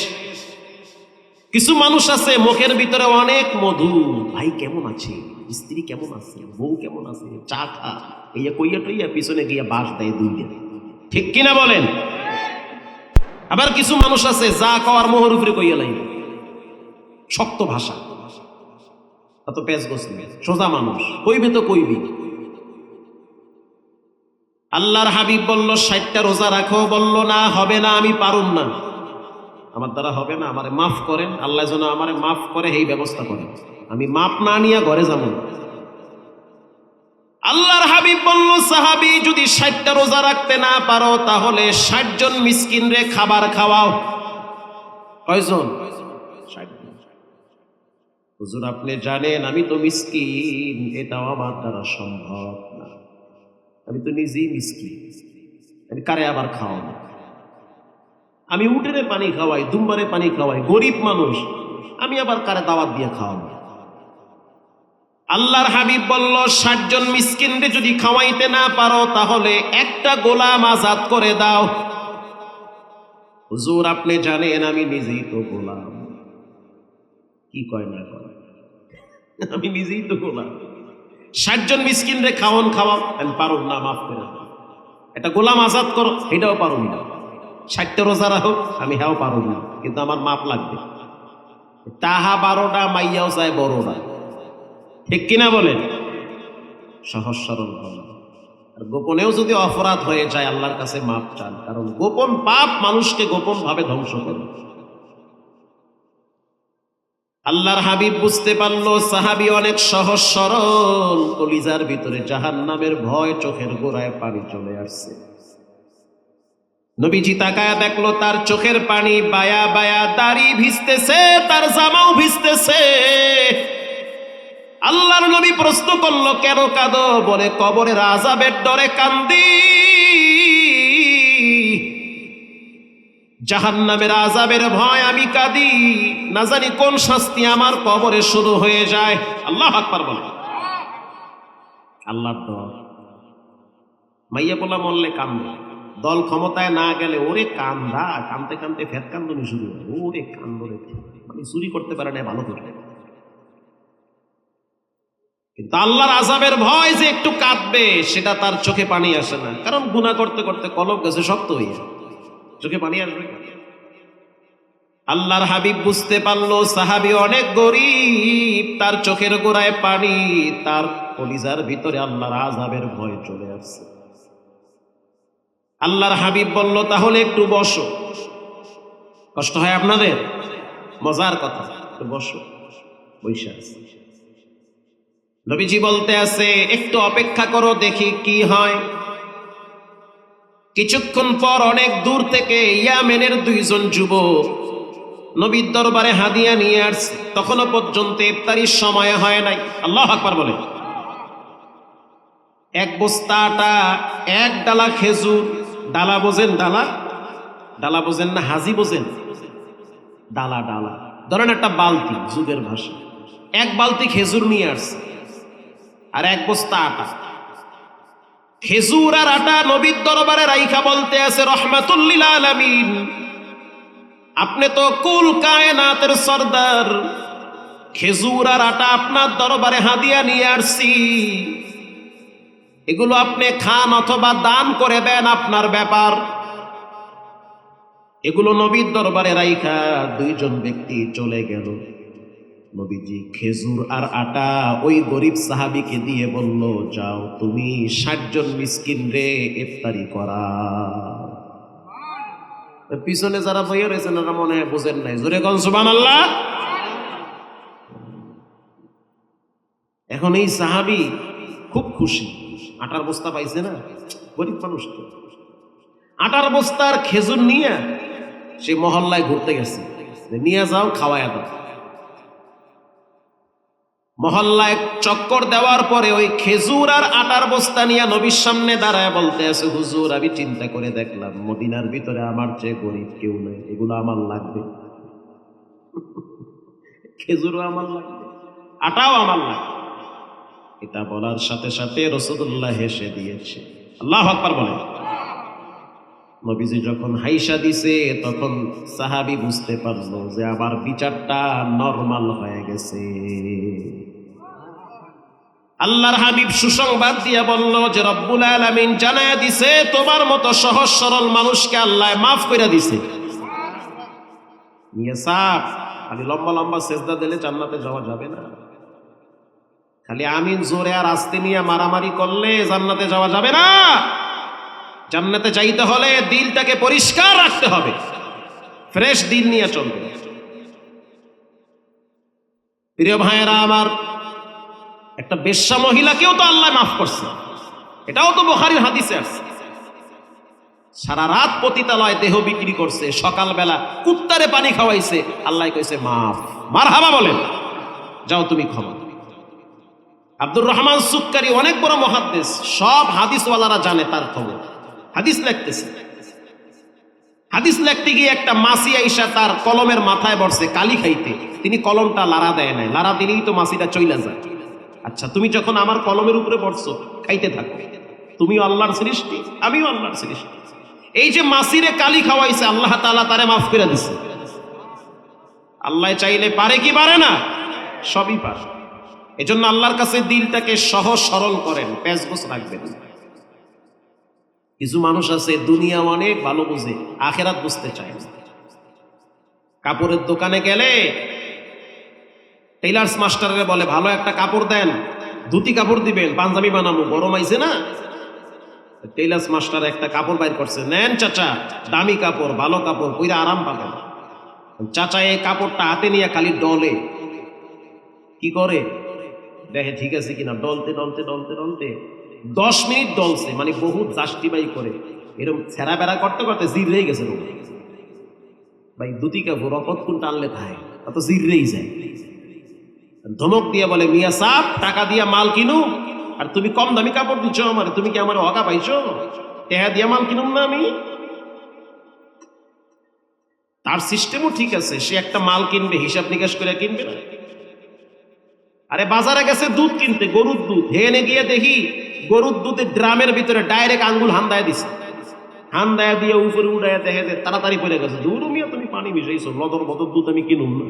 কিছু মানুষ আছে মুখের ভিতরে অনেক মধু, ভাই কেমন আছে, স্ত্রী কেমন আছে, বউ কেমন আছে, চা খা, এইয়া কইয়া টইয়া পিছনে গিয়া বাস দেয় দুইটা। ঠিক কিনা বলেন? আবার কিছু মানুষ আছে যা কওয়ার মোহর উপরে কইয়া লাইবে, শক্ত ভাষা, এত পেঁচ গোসলে। সোজা মানুষ, কইবে তো কইবি। আল্লাহর হাবিব বলল 60টা রোজা রাখো, বলল না হবে না, আমি পারুম না, আমার দ্বারা হবে না, আমারে মাফ করেন, আল্লাহ যেন আমারে মাফ করে এই ব্যবস্থা করেন, আমি মাপ না নিয়ে ঘরে যাব না। আল্লাহর হাবিব বলল সাহাবী যদি 60টা রোজা রাখতে না পারো তাহলে 60 জন মিসকিন রে খাবার খাওয়াও। কয়জন? 60 জন। হুজুর আপনি জানেন আমি তো মিসকিন, এটাও আমার দ্বারা সম্ভব না, আমি তো নিজেই মিসকিন, আমি কারে আবার খাওয়াবো? আমি উটেরে পানি খাওয়াই, দুম্বারে পানি খাওয়াই, গরিব মানুষ, আমি আবার কারে দাওয়াত দিয়ে খাওয়াবো? আল্লাহর হাবিব বলল 60 জন মিসকিনরে যদি খাওয়াইতে না পারো তাহলে একটা গোলাম আজাদ করে দাও। হুজুর আপনি জানেন আমি নিজেই তো গোলাম। কি কয় না কয়, আমি নিজেই তো গোলাম। 60 জন মিসকিনরে খাওয়ান খাওয়াও, আমি পারুম না, মাফ করে দাও। একটা গোলাম আজাদ করো, এটাও পারুম না। 60টা রোজা রাখো, আমি হ্যাঁ পারুম না, কিন্তু আমার মাপ লাগবে। তাহা 12টা, মাইয়াও চায় বড়টা। ঠিক কিনা বলেন? সহজ সরল বলেন। আর গোপনেও যদি অপরাধ হয়ে যায় আল্লাহর কাছে মাপ চান, কারণ গোপন পাপ মানুষকে গোপন ভাবে ধ্বংস করে। আল্লাহর হাবিব বুঝতে পারলো সাহাবী অনেক সহজ সরল, কলিজার ভিতরে জাহান্নামের ভয়, চোখের গোড়ায় পানি চলে আসছে। নবীজি তাকায়া দেখলো তার চোখের পানি বায়া বায়া, দাড়ি ভিজতেছে, তার জামাও ভিজতেছে। আল্লাহর নবী প্রশ্ন করলো কেন কাঁদো? বলে কবরের আযাবের ডরে কান্দি, জাহান্নামের আযাবের ভয় আমি কাঁদি, না জানি কোন শাস্তি আমার কবরে শুরু হয়ে যায়। আল্লাহু আকবার বলে। আল্লাহর ডর। মাইয়া পোলা মরলে কান্দে, দল ক্ষমতায় না গেলে ওরে কান্দা, কানতে কানতে ফেত কান্দনি শুরু হয়, ওরে কান্দরে, মানে চুরি করতে পারে না ভালো করতে। কিন্তু আল্লাহর আযাবের ভয় যে একটু কাঁদবে সেটা তার চোখে পানি আসে না, কারণ গুনাহ করতে করতে কলব গেছে শক্ত হইয়া, চোখে পানি আসবে। আল্লাহর হাবিব বুঝতে পারলো সাহাবী অনেক গরীব, তার চোখের গোড়ায় পানি, তার কলিজার ভিতরে আল্লাহর আযাবের ভয় চলে আসছে। আল্লাহর হাবিব বলল তাহলে একটু বসো। কষ্ট হয় আপনাদের? মজার কথা, একটু বসো। বৈশা আছে। নবীজি বলতে আছে একটু অপেক্ষা করো দেখি কি হয়। কিছুক্ষণ পর অনেক দূর থেকে ইয়ামেনের 2 জন যুবক নবীর দরবারে হাদিয়া নিয়ে আসছে। তখনও পর্যন্ত ইফতারির সময় হয় নাই। আল্লাহু আকবার বলে। 1 বস্তা আটা, 1 ডালা খেজুর, ডালা বোঝেন? ডালা, ডালা বোঝেন না? হাজি বোঝেন? ডালা, ডালা ধরেন একটা বালতি, যুগের ভাষা। 1 বালতি খেজুর নিয়ে আসছে আর 1 বস্তা আটা। খেজুর আর আটা নবীর দরবারে রাইখা বলতে আছে রহমাতুল লিল আলামিন, আপনি তো কুল কায়নাতের সরদার, খেজুর আর আটা আপনার দরবারে হাদিয়া নিয়ে আসছি, এগুলো আপনি খান অথবা দান করে দেন, আপনার ব্যাপার। এগুলো নবীর দরবারে রাইখা 2 জন ব্যক্তি চলে গেল। নবীজি খেজুর আর আটা ওই গরিব সাহাবীকে দিয়ে বলল, যাও তুমি 60 জন মিসকিন রে ইফতারি করা। পিছনে যারা বইয়া রয়েছেন ওরা মনে হয় বুঝেন নাই, জোরে কোন সুবহানাল্লাহ। এখন এই সাহাবী খুব খুশি, আটার বস্তা পাইছে না, গরিব মানুষ তো। আটার বস্তার খেজুর নিয়ে সে মহল্লায় ঘুরতে গেছে, নিয়ে যাও, খাওয়ায়া দাও। মহল্লায় চক্কর দেওয়ার পরে ওই খেজুর আর আটার বস্তা নিয়ে নবীর সামনে দাঁড়ায় বলতে আছে, হুজুর আমি চিন্তা করে দেখলাম মদিনার ভিতরে আমার চেয়ে গরিব কেউ নেই, এগুলো আমার লাগবে, খেজুরও আমার লাগবে, আটাও আমার লাগবে। এটা বলার সাথে সাথে রাসূলুল্লাহ হেসে দিয়েছে। আল্লাহু আকবার বলেন। নবীজি যখন হাইসা দিছে তখন সাহাবী বুঝতে পারলো যে আবার বিচারটা নরমাল হয়ে গেছে। আল্লাহর হাবিব সুসংবাদ দিয়ে বলল যে রব্বুল আলামিন জানায়া দিছে তোমার মতো সহজ সরল মানুষকে আল্লাহ মাফ করে দিছে। নিয়ে সাপ খালি লম্বা লম্বা সেজদা দিলে জান্নাতে যাওয়া যাবে না, খালি আমিন জোরে আর আস্তে নিয়ে মারামারি করলে জান্নাতে যাওয়া যাবে না। জান্নাতে যাইতে হলে দিলটাকে পরিষ্কার রাখতে হবে, ফ্রেশ দিল নিয়ে চলবে। প্রিয় ভাইয়েরা আমার, একটা বেশ্যা মহিলাকেও তো আল্লাহ মাফ করছে, এটাও তো বুখারীর হাদিসে আছে। সারা রাত পতিতালয় দেহ বিক্রি করছে, সকালবেলা কুত্তারে পানি খাওয়াইছে, আল্লাহ কইছে মাফ, মারহাবা বলেন, যাও তুমি ক্ষমা। আব্দুর রহমান সুক্কারি অনেক বড় মুহাদ্দিস, সব হাদিসওয়ালারা জানে তার খবর। হাদিস লিখতেছে, হাদিস লিখতে গিয়ে একটা মাসি আইসা তার কলমের মাথায় বসছে কালি খাইতে, তিনি কলমটা লাড়া দেয় নাই, লাড়া দিলেই তো মাসিটা চইলা যায়। আচ্ছা তুমি যখন আমার কলমের উপরে বসছো, খাইতে থাকো, তুমিও আল্লাহর সৃষ্টি, আমিও আল্লাহর সৃষ্টি। এই যে মাসিরে কালি খাওয়াইছে, আল্লাহ তাআলা তারে মাফ করে দিছে। আল্লাহ চাইলে পারে কি পারে না? সবই পারে। এজন্য আল্লাহর কাছে দিলটাকে সহজ সরল করেন, পেঁচগোছ রাখবেন। কিছু মানুষ আছে দুনিয়া অনেক ভালো বুঝে, আখেরাত বুঝতে চায় না। কাপড়ের দোকানে গেলে টেইলার্স মাস্টাররে বলে ভালো একটা কাপড় দেন, ধুতি কাপড় দিবেন, পাঞ্জাবি বানাবো, গরম আইছে না। টেইলার্স মাস্টার একটা কাপড় বাইর করছে, নেন চাচা, দামি কাপড়, ভালো কাপড়, পইরা আরাম পাবেন। চাচা এই কাপড়টা হাতে নিয়ে খালি ডলে, কি করে দেখে ঠিক আছে কিনা, ডলতে ডলতে ডলতে ডলতে 10 মিনিট ডলছে, মানে বহুত জাস্টিফাই করে এরকম ছেঁড়া বেড়া করতে করতে জিররেই গেছে। ভাই দুটি কাপড় অকতক্ষণ টানলে খায়, অত জিররেই যায়। ধমক দিয়ে বলে মিয়া সাপ, টাকা দিয়া মাল কিনু আর তুমি কম দামি কাপড় দিচ্ছ আমার, তুমি কি আমার অকা পাইছো? টাকা দিয়া মাল কিনুম না আমি? তার সিস্টেমও ঠিক আছে, সে একটা মাল কিনবে হিসাব নিকাশ করে কিনবে না। আরে বাজারে গেছে দুধ কিনতে, গরুর দুধ, হেনে গিয়ে দেখি গরুর দুধের ড্রামের ভিতরে ডাইরেক্ট আঙ্গুল হান্দায় দিছে, হান্দায় দিয়ে উপরে উড়াইয়া দেখে যে তাড়াতাড়ি পড়ে গেছে। দূর মিয়া তুমি পানি মিশাইছো, লদর বদর দুধ আমি কিনুম না।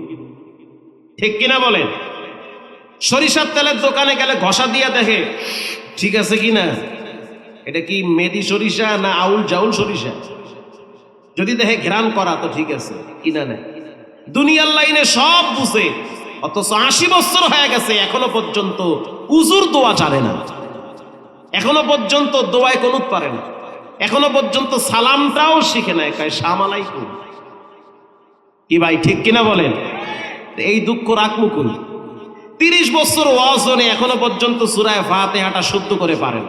ঠিক কিনা বলেন? সরিষার তেলের দোকানে গেলে ঘষা দিয়া দেখে ঠিক আছে কিনা, এটা কি মেদি সরিষা না আউল জাউল সরিষা, যদি দেখে ঘ্রাণ করা তো ঠিক আছে, কিনা নেই। দুনিয়ার লাইনে সব বুঝে, অথচ 80 বছর হয়ে গেছে এখনো পর্যন্ত উজুর দোয়া জানে না, এখনো পর্যন্ত দোয়ায় কুনুত পারে না, এখনো পর্যন্ত সালামটাও শিখে নাই, কয় সালাম আলাইকুম। কি ভাই ঠিক কিনা বলেন? এই দুঃখ রাখবো কোন? 30 বছর ওয়াজনে এখনো পর্যন্ত সূরা ফাতিহাটা শুদ্ধ করে পারেন।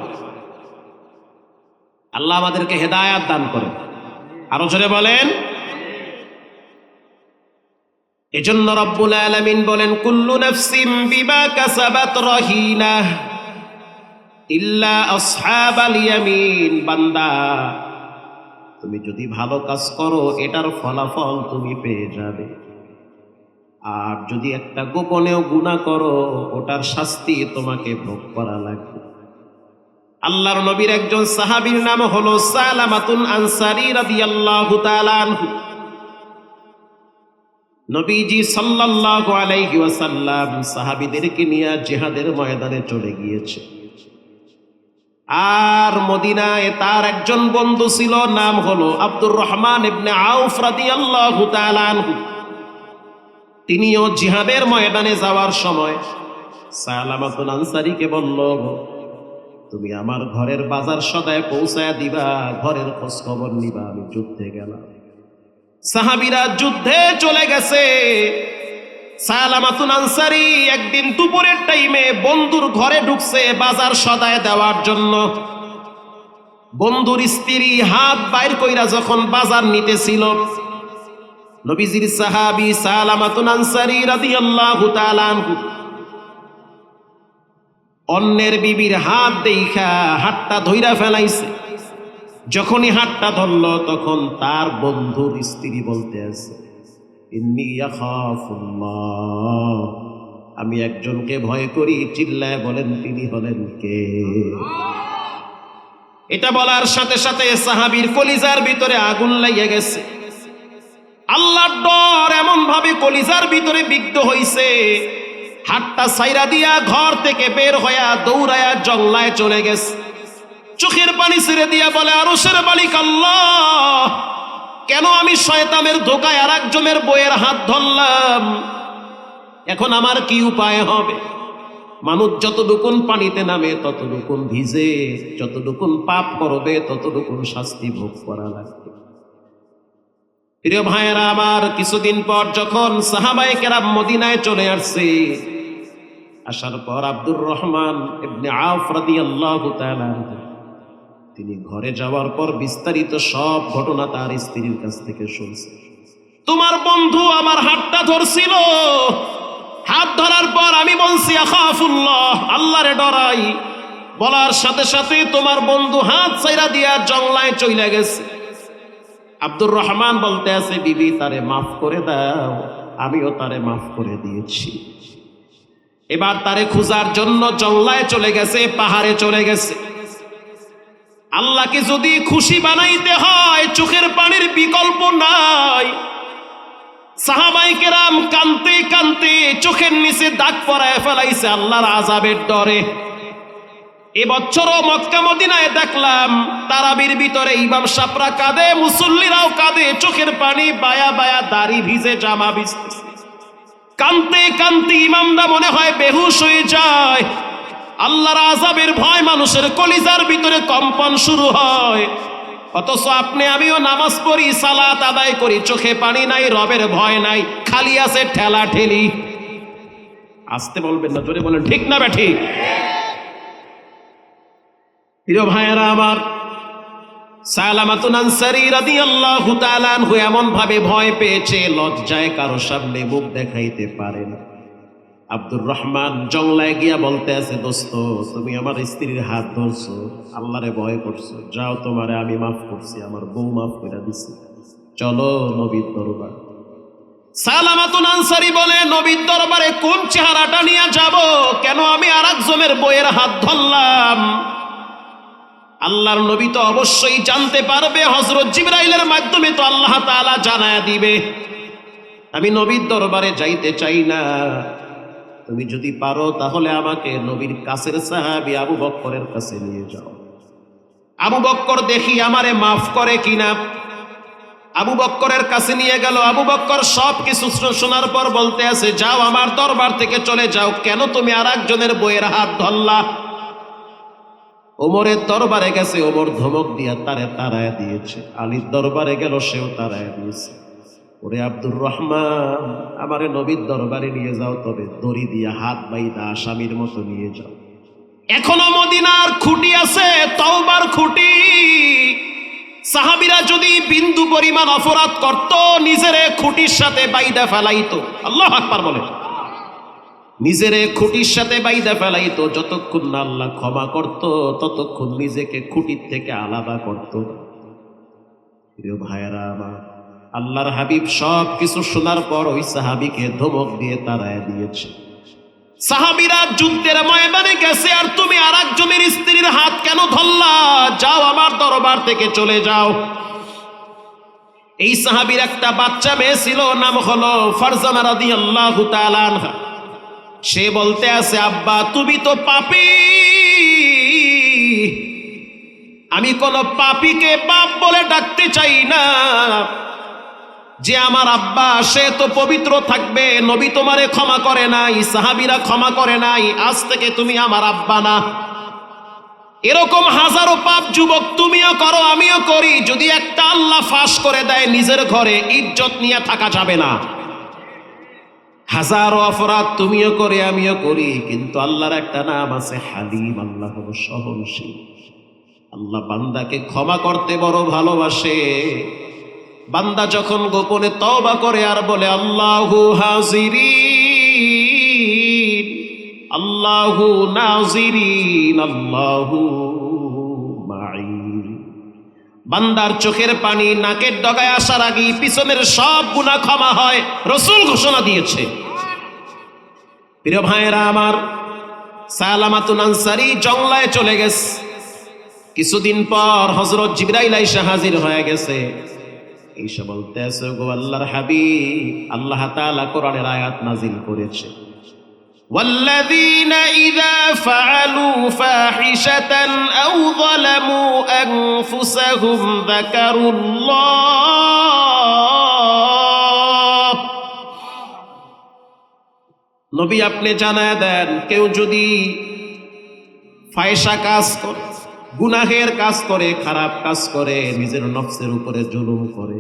আল্লাহ আমাদেরকে হেদায়াত দান করেন। আরো জোরে বলেন। এজন্য রব্বুল আলামিন বলেন কুল্লু নাফসিন বিমা কাসাবাত রাহিনা ইল্লা আসহাবাল ইয়ামিন। বান্দা তুমি যদি ভালো কাজ করো এটার ফলাফল তুমি পেয়ে যাবে, আর যদি একটা গোপনেও গুনাহ করো ওটার শাস্তি তোমাকে ভোগ করা লাগবে। আল্লাহর নবীর একজন সাহাবীর নাম হলো সালামাতুন আনসারী রাদিয়াল্লাহু তাআলা আনহু। নবীজি সাল্লাল্লাহু আলাইহি ওয়াসাল্লাম সাহাবীদেরকে নিয়ে জিহাদের ময়দানে চলে গিয়েছে। আর মদিনায় তার একজন বন্ধু ছিল, নাম হলো আব্দুর রহমান ইবনে আউফ রাদিয়াল্লাহু তাআলা আনহু। তিনিও জিহাদের ময়দানে যাওয়ার সময় সালামাতুল আনসারীকে বলল, তুমি আমার ঘরের বাজার সদায় পৌঁছায়া দিবা, ঘরের খোঁজ খবর নিবা, আমি যুদ্ধে গেলাম। সাহাবীরা যুদ্ধে চলে গেছে। সালামাতুল আনসারী একদিন দুপুরের টাইমে বন্ধুর ঘরে ঢুকছে বাজার সদায় দেওয়ার জন্য। বন্ধুর স্ত্রী হাত বাইর কইরা যখন বাজার নিতেছিল, নবীজির সাহাবী সালামাতুন আনসারী রাদিয়াল্লাহু তাআলা আনহু অন্যের বিবির হাত দেখা হাতটা ধইরা ফেলাইছে। যখনই হাতটা ধরল তখন তার বন্ধুর স্ত্রী বলতে আছে, ইন্নী আখাফুল্লাহ, আমি একজনকে ভয় করি। চিল্লায় বলেন তিনি হলেন কে? এটা বলার সাথে সাথে সাহাবীর কলিজার ভিতরে আগুন লাগিয়ে গেছে। আল্লাহর ডর এমন ভাবে কলিজার ভিতরে বিদ্ধ হইছে, হাতটা ছাইরা দিয়া ঘর থেকে বের হইয়া দৌড়ায়া জঙ্গলায় চলে গেছে। চোখের পানি ছেড়ে দিয়া বলে, আরশের মালিক আল্লাহ, কেন আমি শয়তানের ধোকায় আর একজনের বইয়ের হাত ধরলাম? এখন আমার কি উপায় হবে? মানুষ যতটুকুন পানিতে নামে ততটুকুন ভিজে, যতটুকুন পাপ করবে ততটুকুন শাস্তি ভোগ করা লাগবে। প্রিয় ভাইয়েরা আমার, কিছুদিন পর যখন সাহাবায়ে কেরাম মদিনায় চলে আসছে, আসার পর আব্দুর রহমান ইবনে আওফ রাদিয়াল্লাহু তাআলা তিনি ঘরে যাওয়ার পর বিস্তারিত সব ঘটনা তার স্ত্রীর কাছ থেকে শুনছে। তোমার বন্ধু আমার হাতটা ধরছিল, হাত ধরার পর আমি বলছি আখাফুল্লাহ, আল্লাহরে ডরাই। বলার সাথে সাথে তোমার বন্ধু হাত ছাইরা দিয়া জঙ্গলায় চলে গেছে। আব্দুর রহমান বলতে আছে, বিবি তারে মাফ করে দাও, আমিও তারে মাফ করে দিয়েছি। এবার তারে খোঁজার জন্য জঙ্গলায় চলে গেছে, পাহাড়ে চলে গেছে। আল্লাহকে যদি খুশি বানাইতে হয় চোখের পানির বিকল্প নাই। সাহাবায়ে কেরাম কানতে কানতে চোখের নিচে দাগ পরায় ফেলাইছে আল্লাহর আযাবের ডরে। এবছরও মক্কা মদিনায় দেখলাম তারাবির ভিতরে ইমাম সাহেবরা কাঁদে, মুসল্লিরাও কাঁদে, চোখের পানি বায়া বায়া, দাড়ি ভিজে, জামা ভিজতেছে। কানতে কানতে ইমামদা মনে হয় বেহুশ হয়ে যায়। আল্লাহর আযাবের ভয় মানুষের কলিজার ভিতরে কম্পন শুরু হয়। অথচ আপনি আমিও নামাজ পড়ি, সালাত আদায় করি, চোখে পানি নাই, রবের ভয় নাই, খালি আছে ঠেলা ঠেলি। আসতে বলবেন না, জোরে বলেন ঠিক না ঠিক? প্রিয় ভাইয়েরা আমার, সালামাতুন আনসারী রাদিয়াল্লাহু তাআলা আনহু এমন ভাবে ভয় পেয়েছে, লজ্জায় কারো সামনে মুখ দেখাইতে পারে না। আব্দুর রহমান জঙ্গলায় গিয়া বলতে আছে, দোস্ত তুমি আমার স্ত্রীর হাত ধরছো, আল্লাহরে ভয় করছো, যাও তোমারে আমি মাফ করছি, আমার বউ মাফ করে দিছি, চলো নবীর দরবার। সালামাতুন আনসারী বলে, নবীর দরবারে কোন চেহারাটা নিয়ে যাব? কেন আমি আর একজনের বউয়ের হাত ধরলাম? আল্লাহর নবী তো অবশ্যই জানতে পারবে, হযরত জিবরাইলের মাধ্যমে তো আল্লাহ তাআলা জানায়া দিবে। আমি নবীর দরবারে যাইতে চাই না। তুমি যদি পারো তাহলে আমাকে নবীর কাছের সাহাবী আবু বকরের কাছে নিয়ে যাও। আবু বকর দেখি আমারে মাফ করে কিনা। আবু বকরের কাছে নিয়ে গেল। আবু বকর সব কিছু শোনার পর বলতে আছে, যাও আমার দরবার থেকে চলে যাও, কেন তুমি আর একজনের বইয়ের হাত ধরলা? ওমরের দরবারে গেছে, ওমর ধমক দিয়া তারে তাড়ায় দিয়েছে। আলীর দরবারে গেল, সেও তাড়ায় দিয়েছে। ওরে আব্দুর রহমান, আমারে নবীর দরবারে নিয়ে যাও, তবে দড়ি দিয়া হাত বাইদা আসামির মতো নিয়ে যাও। এখনো মদিনার খুঁটি আছে, তওবার খুঁটি। সাহাবীরা যদি বিন্দু পরিমাণ অপরাধ করত, নিজেরে খুঁটির সাথে বাইদা ফেলাইতো। আল্লাহু আকবার বলে, নিজেরে খুঁটির সাথে বাইদা ফেলাইতো। যতক্ষণ না আল্লাহ ক্ষমা করত ততক্ষণ নিজেকে খুঁটির থেকে আলাদা করত। প্রিয় ভাইয়েরা আমার, আল্লাহর হাবিব সব কিছু শোনার পর ওই সাহাবীকে ধমক দিয়ে তাড়ায় দিয়েছে। সাহাবীরা যুদ্ধের ময়দানে গেছে, আর তুমি আর একজনের স্ত্রীর হাত কেন ধরলা? যাও আমার দরবার থেকে চলে যাও। এই সাহাবীর একটা বাচ্চা মেয়ে ছিল, নাম হলো ফারজানা রাদিয়াল্লাহু তাআলা আনহা। সে বলতে আছে, আব্বা তুমি তো পাপী। আমি কোন পাপীকে বাপ বলে ডাকতে চাই না। যে আমার আব্বা, সে তো পবিত্র থাকবে। নবী তোমারে ক্ষমা করে নাই, সাহাবীরা ক্ষমা করে নাই, আজ থেকে তুমি আমার আব্বা না। এরকম হাজারো পাপ যুবক তুমিও করো, আমিও করি। যদি একটা আল্লাহ ফাঁস করে দেয়, নিজের ঘরে ইজ্জত নিয়ে থাকা যাবে না। হাজারো অপরাধ তুমিও করে, আমিও করি, কিন্তু আল্লাহর একটা নাম আছে হালিম। আল্লাহ হলো সহনশীল। আল্লাহ বান্দাকে ক্ষমা করতে বড় ভালোবাসে। বান্দা যখন গোপনে তওবা করে আর বলে আল্লাহু হাজিরিন, আল্লাহু নাজিরিন, আল্লাহু মাই, বান্দার চোখের পানি নাকের ডগায় আসার আগেই পিছনের সব গুনাহ ক্ষমা হয়, রাসূল ঘোষণা দিয়েছে। প্রিয় ভাইয়েরা আমার, সালামাতুন আনসারী জংলায় চলে গেছে। কিছুদিন পর হযরত জিবরাইল আইসা হাজির হয়ে গেছে। এইসব বলতে আছে, গো আল্লাহর হাবিব, আল্লাহ তাআলা কোরআনের আয়াত নাজিল করেছে, والذين إذا فعلوا فاحشة أو ظلموا أنفسهم ذكروا الله। নবী আপনি জানায় দেন, কেউ যদি ফায়সা কাজ করে, গুনাহের কাজ করে, খারাপ কাজ করে, নিজের নফসের উপরে জুলুম করে,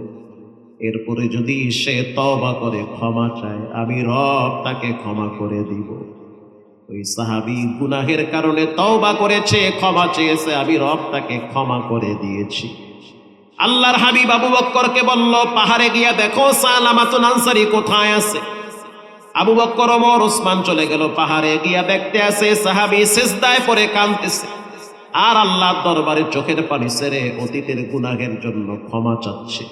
এরপরে যদি সে তওবা করে ক্ষমা চায়, আমি রব তাকে ক্ষমা করে দিব। ওই সাহাবী গুনাহের কারণে তওবা করেছে, ক্ষমা চেয়েছে, আমি রব তাকে ক্ষমা করে দিয়েছি। আল্লাহর হাবিব আবু বকরকে বলল, পাহাড়ে গিয়া দেখো সালামাতুন আনসারী কোথায় আছে। আবু বকর, ওমর, ওসমান চলে গেল পাহাড়ে, গিয়া দেখতে আছে সাহাবী সিজদায় পড়ে কাঁদতেছে আর আল্লাহর দরবারে চোখের পানি ছেড়ে অতীতের গুনাহের জন্য ক্ষমা চাচ্ছে।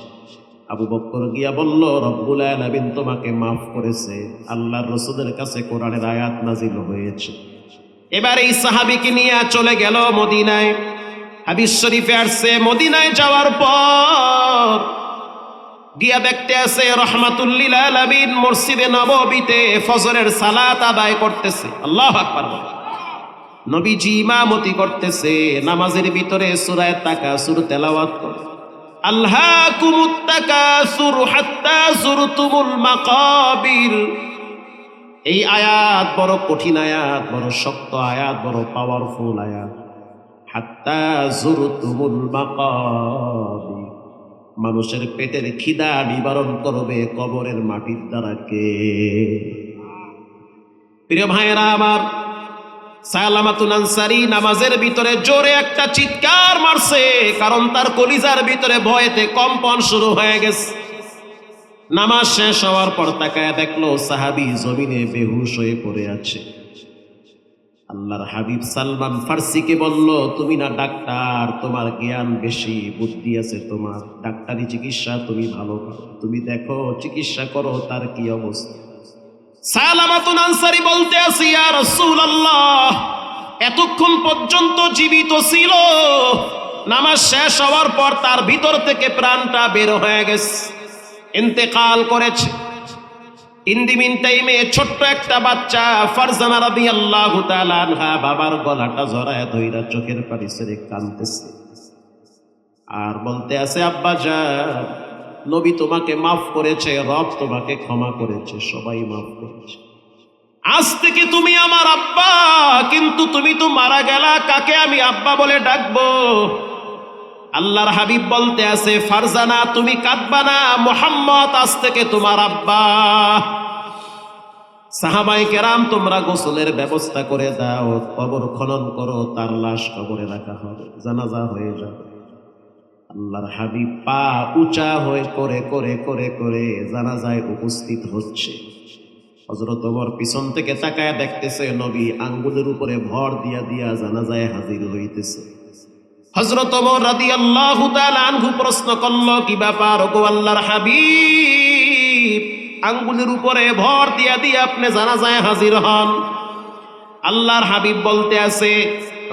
আবু বকর গিয়া বলল, রব্বুল আলামিন তোমাকে মাফ করেছে, আল্লাহর রাসূলের কাছে কোরআনের আয়াত নাজিল হয়েছে। এবার এই সাহাবীকে নিয়ে চলে গেল মদিনায়। হাদিস শরীফে আসছে, মদিনায় যাওয়ার পর গিয়া দেখতে আছে রাহমাতুল লিল আলামিন মসজিদে নববীতে ফজরের সালাত আদায় করতেছে। আল্লাহু আকবার। নবীজি ইমামতি করতেছে, নামাজের ভিতরে সূরা তাকাসুর তেলাওয়াত করে, আলহাকুমুত তাকাসুর হাত্তা যুরতুমুল মাকাবির। এই আয়াত বড় কঠিন আয়াত, বড় শক্ত আয়াত, বড় পাওয়ারফুল আয়াত। হাত্তা যুরতুমুল মাকাবির, মানুষের পেটের খিদা নিবারণ করবে কবরের মাটির দ্বারা কে? প্রিয় ভাইয়েরা আমার, সালামাতুন আনসারী নামাজের ভিতরে জোরে একটা চিৎকার মারছে, কারণ তার কলিজার ভিতরে ভয়েতে কম্পন শুরু হয়ে গেছে। নামাজ শেষ হওয়ার পর তাকায় দেখলো সাহাবী জমিনে বেহুশ হয়ে পড়ে আছে। আল্লাহর হাবিব সালমান ফার্সিকে বলল, তুমি না ডাক্তার, তোমার জ্ঞান বেশি, বুদ্ধি আছে তোমার, ডাক্তারি চিকিৎসা তুমি ভালো করো, তুমি দেখো চিকিৎসা করো তার কি অবস্থা। সালামাতুন আনসারী বলতে আছি, ইয়া রাসূলুল্লাহ, এতক্ষণ পর্যন্ত জীবিত ছিল, নামাজ শেষ হওয়ার পর তার ভিতর থেকে প্রাণটা বের হয়ে গেছে, ইন্তেকাল করেছে। ইন দি মিন টাইমে ছোট্ট একটা বাচ্চা ফারজানা রাদিয়াল্লাহু তাআলা আনহা বাবার গলাটা জড়ায় ধইরা চোখের পানি ছেড়ে কাঁদতেছে আর বলতে আছে, আব্বা জান, নবী তোমাকে মাফ করেছে, রব তোমাকে ক্ষমা করেছে, সবাই মাফ করেছে, আজ থেকে তুমি আমার আব্বা। কিন্তু তুমি তো মারা গেলা, কাকে আমি আব্বা বলে ডাকবো? আল্লাহর হাবিব বলতে আছে, ফারজানা তুমি কাঁদবা না, মুহাম্মদ আজ থেকে তোমার আব্বা। সাহাবায়ে কেরাম, তোমরা গোসলের ব্যবস্থা করে দাও, কবর খনন করো, তার লাশ কবরে রাখা হবে, জানাজা হয়ে যাবে। আল্লাহর হাবিব পা উঁচা হয়ে করে করে করে করে জানাজায় উপস্থিত হচ্ছে। হযরত ওমর পিছন থেকে তাকায় দেখতেছে নবী আঙ্গুলের উপরে ভর দিয়া দিয়া জানাজায় হাজির হইতেছে। হযরত ওমর রাদিয়াল্লাহু তাআলা আনহু প্রশ্ন করল, কি ব্যাপার গো আল্লাহর হাবিব, আঙ্গুলের উপরে ভর দিয়া দিয়া আপনি জানাজায় হাজির হন? আল্লাহর হাবিব বলতে আছে,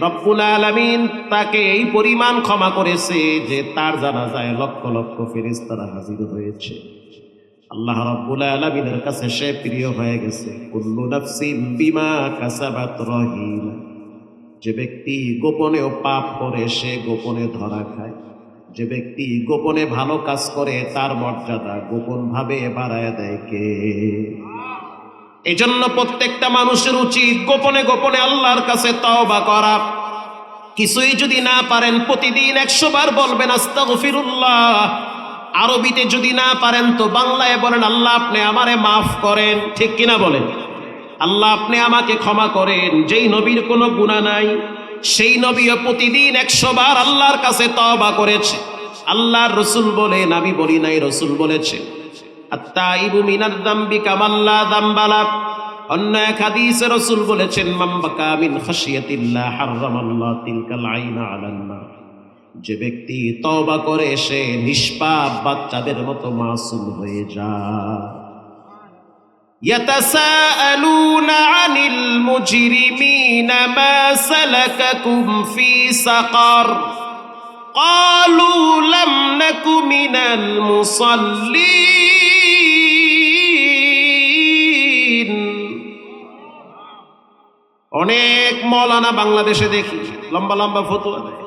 রব্বুল আলামিন তাকে এই পরিমাণ ক্ষমা করেছে যে তার জানাজায় লক্ষ লক্ষ ফেরেশতারা হাজির হয়েছে। আল্লাহ রব্বুল আলামিনের কাছে সে প্রিয় হয়ে গেছে। কুল্লু নাফসিন বিমা কাসাবাত রহিনা, যে ব্যক্তি গোপনেও পাপ করে সে গোপনে ধরা খায়, যে ব্যক্তি গোপনে ভালো কাজ করে তার মর্যাদা গোপন ভাবে বাড়ায় দেয় কে? এজন্য প্রত্যেকটা মানুষের উচিত গোপনে গোপনে আল্লাহর কাছে তওবা করা। কিছুই যদি না পারেন প্রতিদিন 100 বার বলবেন আস্তাগফিরুল্লাহ। আরবিতে যদি না পারেন তো বাংলায় বলেন, আল্লাহ আপনি আমারে মাফ করেন। ঠিক কিনা বলেন? আল্লাহ আপনি আমাকে ক্ষমা করেন। যেই নবীর কোনো গুনাহ নাই সেই নবীও প্রতিদিন 100 বার আল্লাহর কাছে তওবা করেছে। আল্লাহর রাসূল বলেন, আমি বলি নাই, রাসূল বলেছেন, আত-তাইবু মিনাজ যামবি কামাল্লা যামবালা। অন্য এক হাদিসে রাসূল বলেছেন, মান বাকা মিন খাশিয়াতিল্লাহ হারামাল্লাহ তিলকাল আইনা আলান নার। যে ব্যক্তি তওবা করে সে নিষ্পাপ বাচ্চাদের মতো মাসুম হয়ে যায়। ইয়াতাসাআলুনা আনিল মুজরিমিনা মা সালাকাকুম ফি সাকার ক্বালু লাম নাকু মিনাল মুসাল্লিন। অনেক মাওলানা বাংলাদেশে দেখি লম্বা লম্বা ফতোয়া দেয়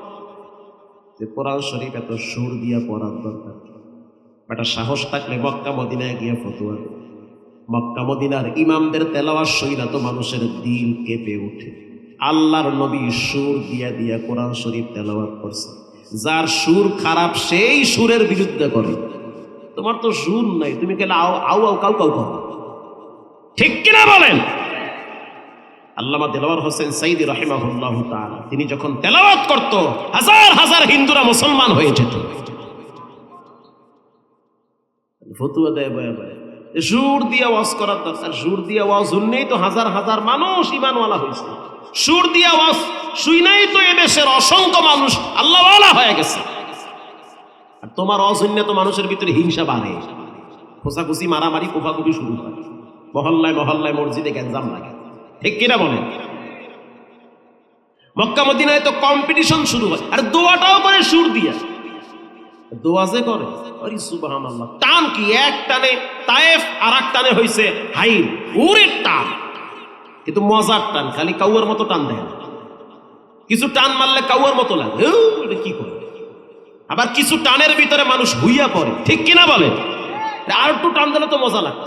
যে কোরআন শরীফ এত সুর দিয়া পড়ার দরকার। একটা সাহস থাকলে মক্কা মদিনায় গিয়ে ফতোয়া দেয়। মক্কা মদিনার ইমামদের তেলাওয়াত শুইনা তো মানুষের দিল কেঁপে ওঠে। আল্লাহর নবী সুর দিয়া দিয়া কোরআন শরীফ তেলাওয়াত করছে। যার সুর খারাপ সেই সুরের বিরুদ্ধে করে। তোমার তো সুর নাই, তুমি কেন আও আও আও কাউ কাউ করো? ঠিক কিনা বলেন? আল্লামা দেলাওয়ার হোসেন সাইদি রাহিমাহুল্লাহু তাআলা তিনি যখন তেলাওয়াত করত হাজার হাজার হিন্দুরা মুসলমান হয়ে যেত। ফতোয়া দেয় বয়া বয়া সুর দিয়ে ওয়াজ করার দরকার। সুর দিয়ে ওয়াজ শুনলেই তো হাজার হাজার মানুষ ঈমানওয়ালা হয়েছে। সুর দিয়ে ওয়াজ শুনেই তো এদেশের অসংখ্য মানুষ আল্লাহওয়ালা হয়ে গেছে। আর তোমার ওয়াজ শুনলে তো মানুষের ভিতরে হিংসা বাড়ে, খোঁচাখুচি মারামারি কোফাকুফি শুরু হয়, মহল্লায় মহল্লায় মসজিদে গ্যাঞ্জাম লাগে। ঠিক কিনা বলেন? মক্কা মদিনায় তো কম্পিটিশন শুরু হয়। আর দোয়াটাও করে সুর দিয়া, দোয়া যে করে আরে সুবহানাল্লাহ, টান কি এক টানে তায়েফ আর এক টানে হইছে হাইর, ওরে টান, কিন্তু মজার টান, খালি কাউয়ার মতো টান দেয় না। কিছু টান মারলে কাউয়ার মতো লাগে, এটা কি করে। আবার কিছু টানের ভিতরে মানুষ হুইয়া পড়ে। ঠিক কিনা বলেন? আর একটু টান দিলে তো মজা লাগে।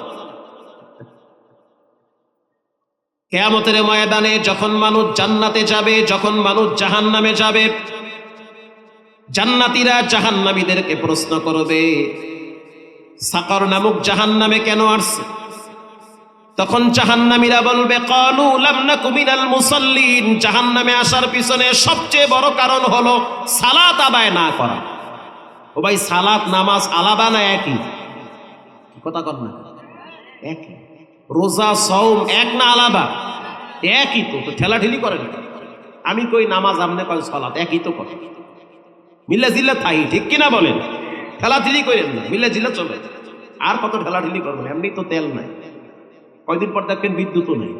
কিয়ামতের ময়দানে যখন মানুষ জান্নাতে যাবে, যখন মানুষ জাহান্নামে যাবে, জান্নাতীরা জাহান্নামীদেরকে প্রশ্ন করবে সাকর নামক জাহান্নামে কেন আসছে? তখন জাহান্নামীরা বলবে ক্বালু লাম নাকু মিনাল মুসাল্লিন। জাহান্নামে আসার পিছনে সবচেয়ে বড় কারণ হলো সালাত আদায় না করা। ও ভাই, সালাত নামাজ আলাদা না একই? কথা কর না, একই। রোজা সওম এক না আলাদা? একই তো। ঠেলাঠেলি করেন। আমি কই নামাজ, আপনি কই সালাত, একই তো কথা। মিল্লা জিল্লা থাই। ঠিক কিনা বলেন? ঠেলাঠেলি করেন না, মিল্লা জিল্লা চলে। আর কত ঠেলাঠেলি করবেন? এমনি তো তেল নাই, কয়দিন পর দেখবেন বিদ্যুৎও নেই।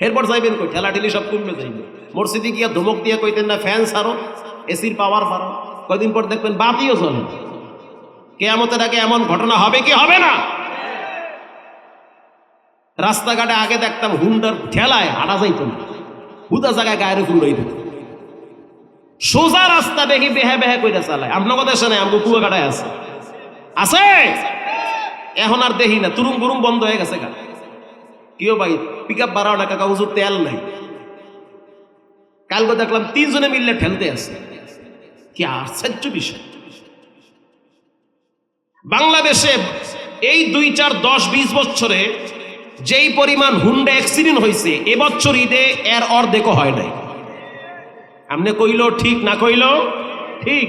এরপর যাইবেন কই? ঠেলাঠেলি সব কমবে যাইবে। মসজিদে গিয়া ধমক দিয়া কইতেন না ফ্যান ছাড়ো, এসির পাওয়ার বাড়ো, কয়দিন পর দেখবেন বাতিও চলে। কিয়ামতের আগে এমন ঘটনা হবে কি হবে না? রাস্তাঘাটে আগে দেখতাম হুন্ডার ঠেলায় হাঁটা যাইত না, হুদা জায়গায় গায়ের উপর লই দিত। সোজা রাস্তা দেখি বেহে বেহে কইরা চালায়। আপনার দেশে নাই, আমগো কুয়াকাটায় আছে। আছে এখন আর দেখি না, তুরুম গুরুম বন্ধ হয়ে গেছে। গা কিও ভাই পিক আপ বাড়াও না কাকা, হুজুর তেল নাই। কালকে দেখলাম 3 জনে মিললে ঠেলতে আছে। কি আশ্চর্য বিষয়! বাংলাদেশে এই 2, 4, 10, 20 বছরে যেই পরিমাণ হুন্ডা অ্যাক্সিডেন্ট হয়েছে, এবছর ঈদে এর অর্ধেকও হয় নাই। আপনি কইল ঠিক, না কইল ঠিক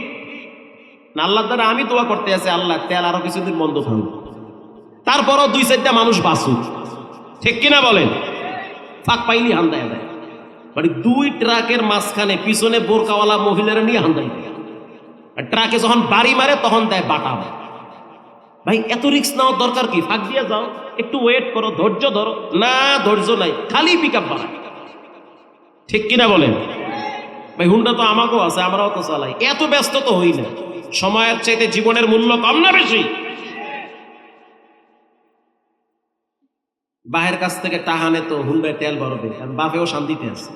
না? আল্লাহ দ্বারা আমি দোয়া করতে আছি, আল্লাহ তেল আরো কিছুদিন বন্ধ থাকবে, তারপরও 2-4টা মানুষ বাঁচুক। ঠিক কিনা বলেন? ফাঁক পাইলি হান্দায় দেয়। মানে 2 ট্রাকের মাঝখানে পিছনে বোরকাওয়ালা মহিলারা নিয়ে হান্দাই দেয়। আর ট্রাকে যখন বাড়ি মারে তখন দেয় বাটা। ভাই এত রিস্ক নেওয়ার দরকার কি? ফাঁক দিয়ে যাও, একটু ওয়েট করো, ধৈর্য ধরো। না, ধৈর্য নাই, খালি পিক আপ বাড়ায়। ঠিক কিনা বলেন? ভাই হুন্ডা তো আমাকেও আছে, আমরাও তো চালাই। এত ব্যস্ত তো হই না। সময়ের চাইতে জীবনের মূল্য কম না বেশি? বাহের কাছ থেকে টাহানে তো হুন্ডায় তেল ভরবে, কারণ বাপেও শান্তিতে আছে।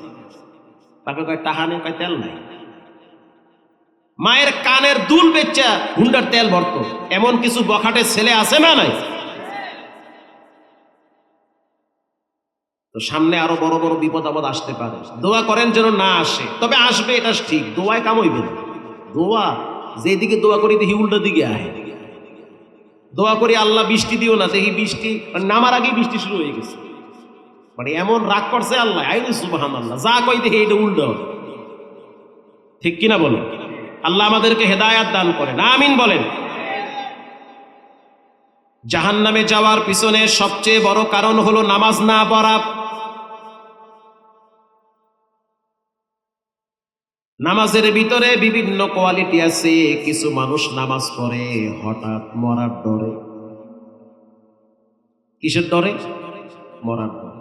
বাপে কয় টাহানে, কয় তেল নাই। মায়ের কানের দুল বেচা হুন্ডার তেল ভরতো, এমন কিছু বখাটে ছেলে আছে না নাই? তো সামনে আরো বড় বড় বিপদ আপদ আসতে পারে। দোয়া করেন যেন না আসে, তবে আসবে এটা ঠিক। দোয়ায় কাম হইবে না। দোয়া যেদিকে দোয়া করি দেখি উল্টো দিকে আহে। দোয়া করি আল্লাহ বৃষ্টি দিও না, দেখি বৃষ্টি নামার আগেই বৃষ্টি শুরু হয়ে গেছে। মানে এমন রাগ করছে আল্লাহ, আইনি সুবহানাল্লাহ, যা কই দেখি এটা উল্টো। ঠিক কিনা বলো? আল্লাহ আমাদেরকে হেদায়াত দান করেন, আমিন বলেন। জাহান্নামে যাওয়ার পিছনে সবচেয়ে বড় কারণ হলো নামাজ না পড়া। নামাজের ভিতরে বিভিন্ন কোয়ালিটি আছে। কিছু মানুষ নামাজ পড়ে হঠাৎ মরার ডরে। কিসের ডরে? মরার ডরে।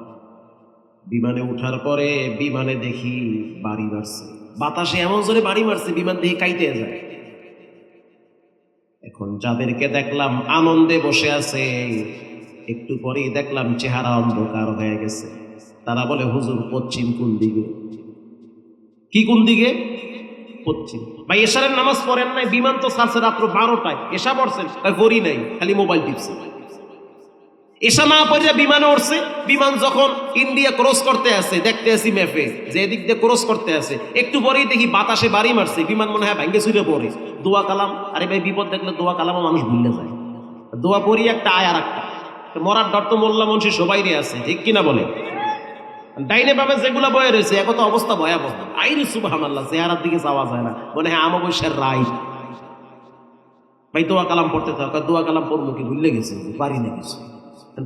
বিমানে উঠার পরে বিমানে দেখি বাড়ি মারছে, বাতাসে এমন জোরে বাড়ি মারছে বিমান দেখি কাইতে যায়। এখন যাদেরকে দেখলাম আনন্দে বসে আছে, একটু পরেই দেখলাম চেহারা অন্ধকার হয়ে গেছে। তারা বলে হুজুর পশ্চিম কোন দিকে? কি কোন দিকে? পশ্চিম। ভাই এশারের নামাজ পড়েন নাই? বিমান তো ছাড়ছে রাত্র 12টায়, এশা পড়ছেন? পড়ি নাই, খালি মোবাইল টিপছে। এশা না পড়ে বিমানে উঠছে। বিমান যখন ইন্ডিয়া ক্রস করতে আছে, দেখতে আসি ম্যাপে যে এদিক দিয়ে ক্রস করতে আছে, একটু পরেই দেখি বাতাসে বাড়ি মারছে, বিমান মনে হয় ভাঙ্গে ছুঁড়ে পড়ে। দোয়া কালাম, আরে ভাই বিপদ দেখলে দোয়া কালামও মানুষ ভুলে যায়। দোয়া পড়ি একটা আয় আর একটা। মরার ডর তো মোল্লা মনসি সবাইরই আছে, ঠিক কিনা বলে? ডাইনে বামে যেগুলো বয়ে রয়েছে এখন তো অবস্থা ভয়াবহ। আইরে সুবহানাল্লাহ, চেহারার দিকে যাওয়া যায় না, মনে হয় আমাবস্যার রায়। ভাই দোয়া কালাম পড়তে থাকা, দোয়া কালাম পড়বো কি ভুলে গেছে, পারি না কিছু।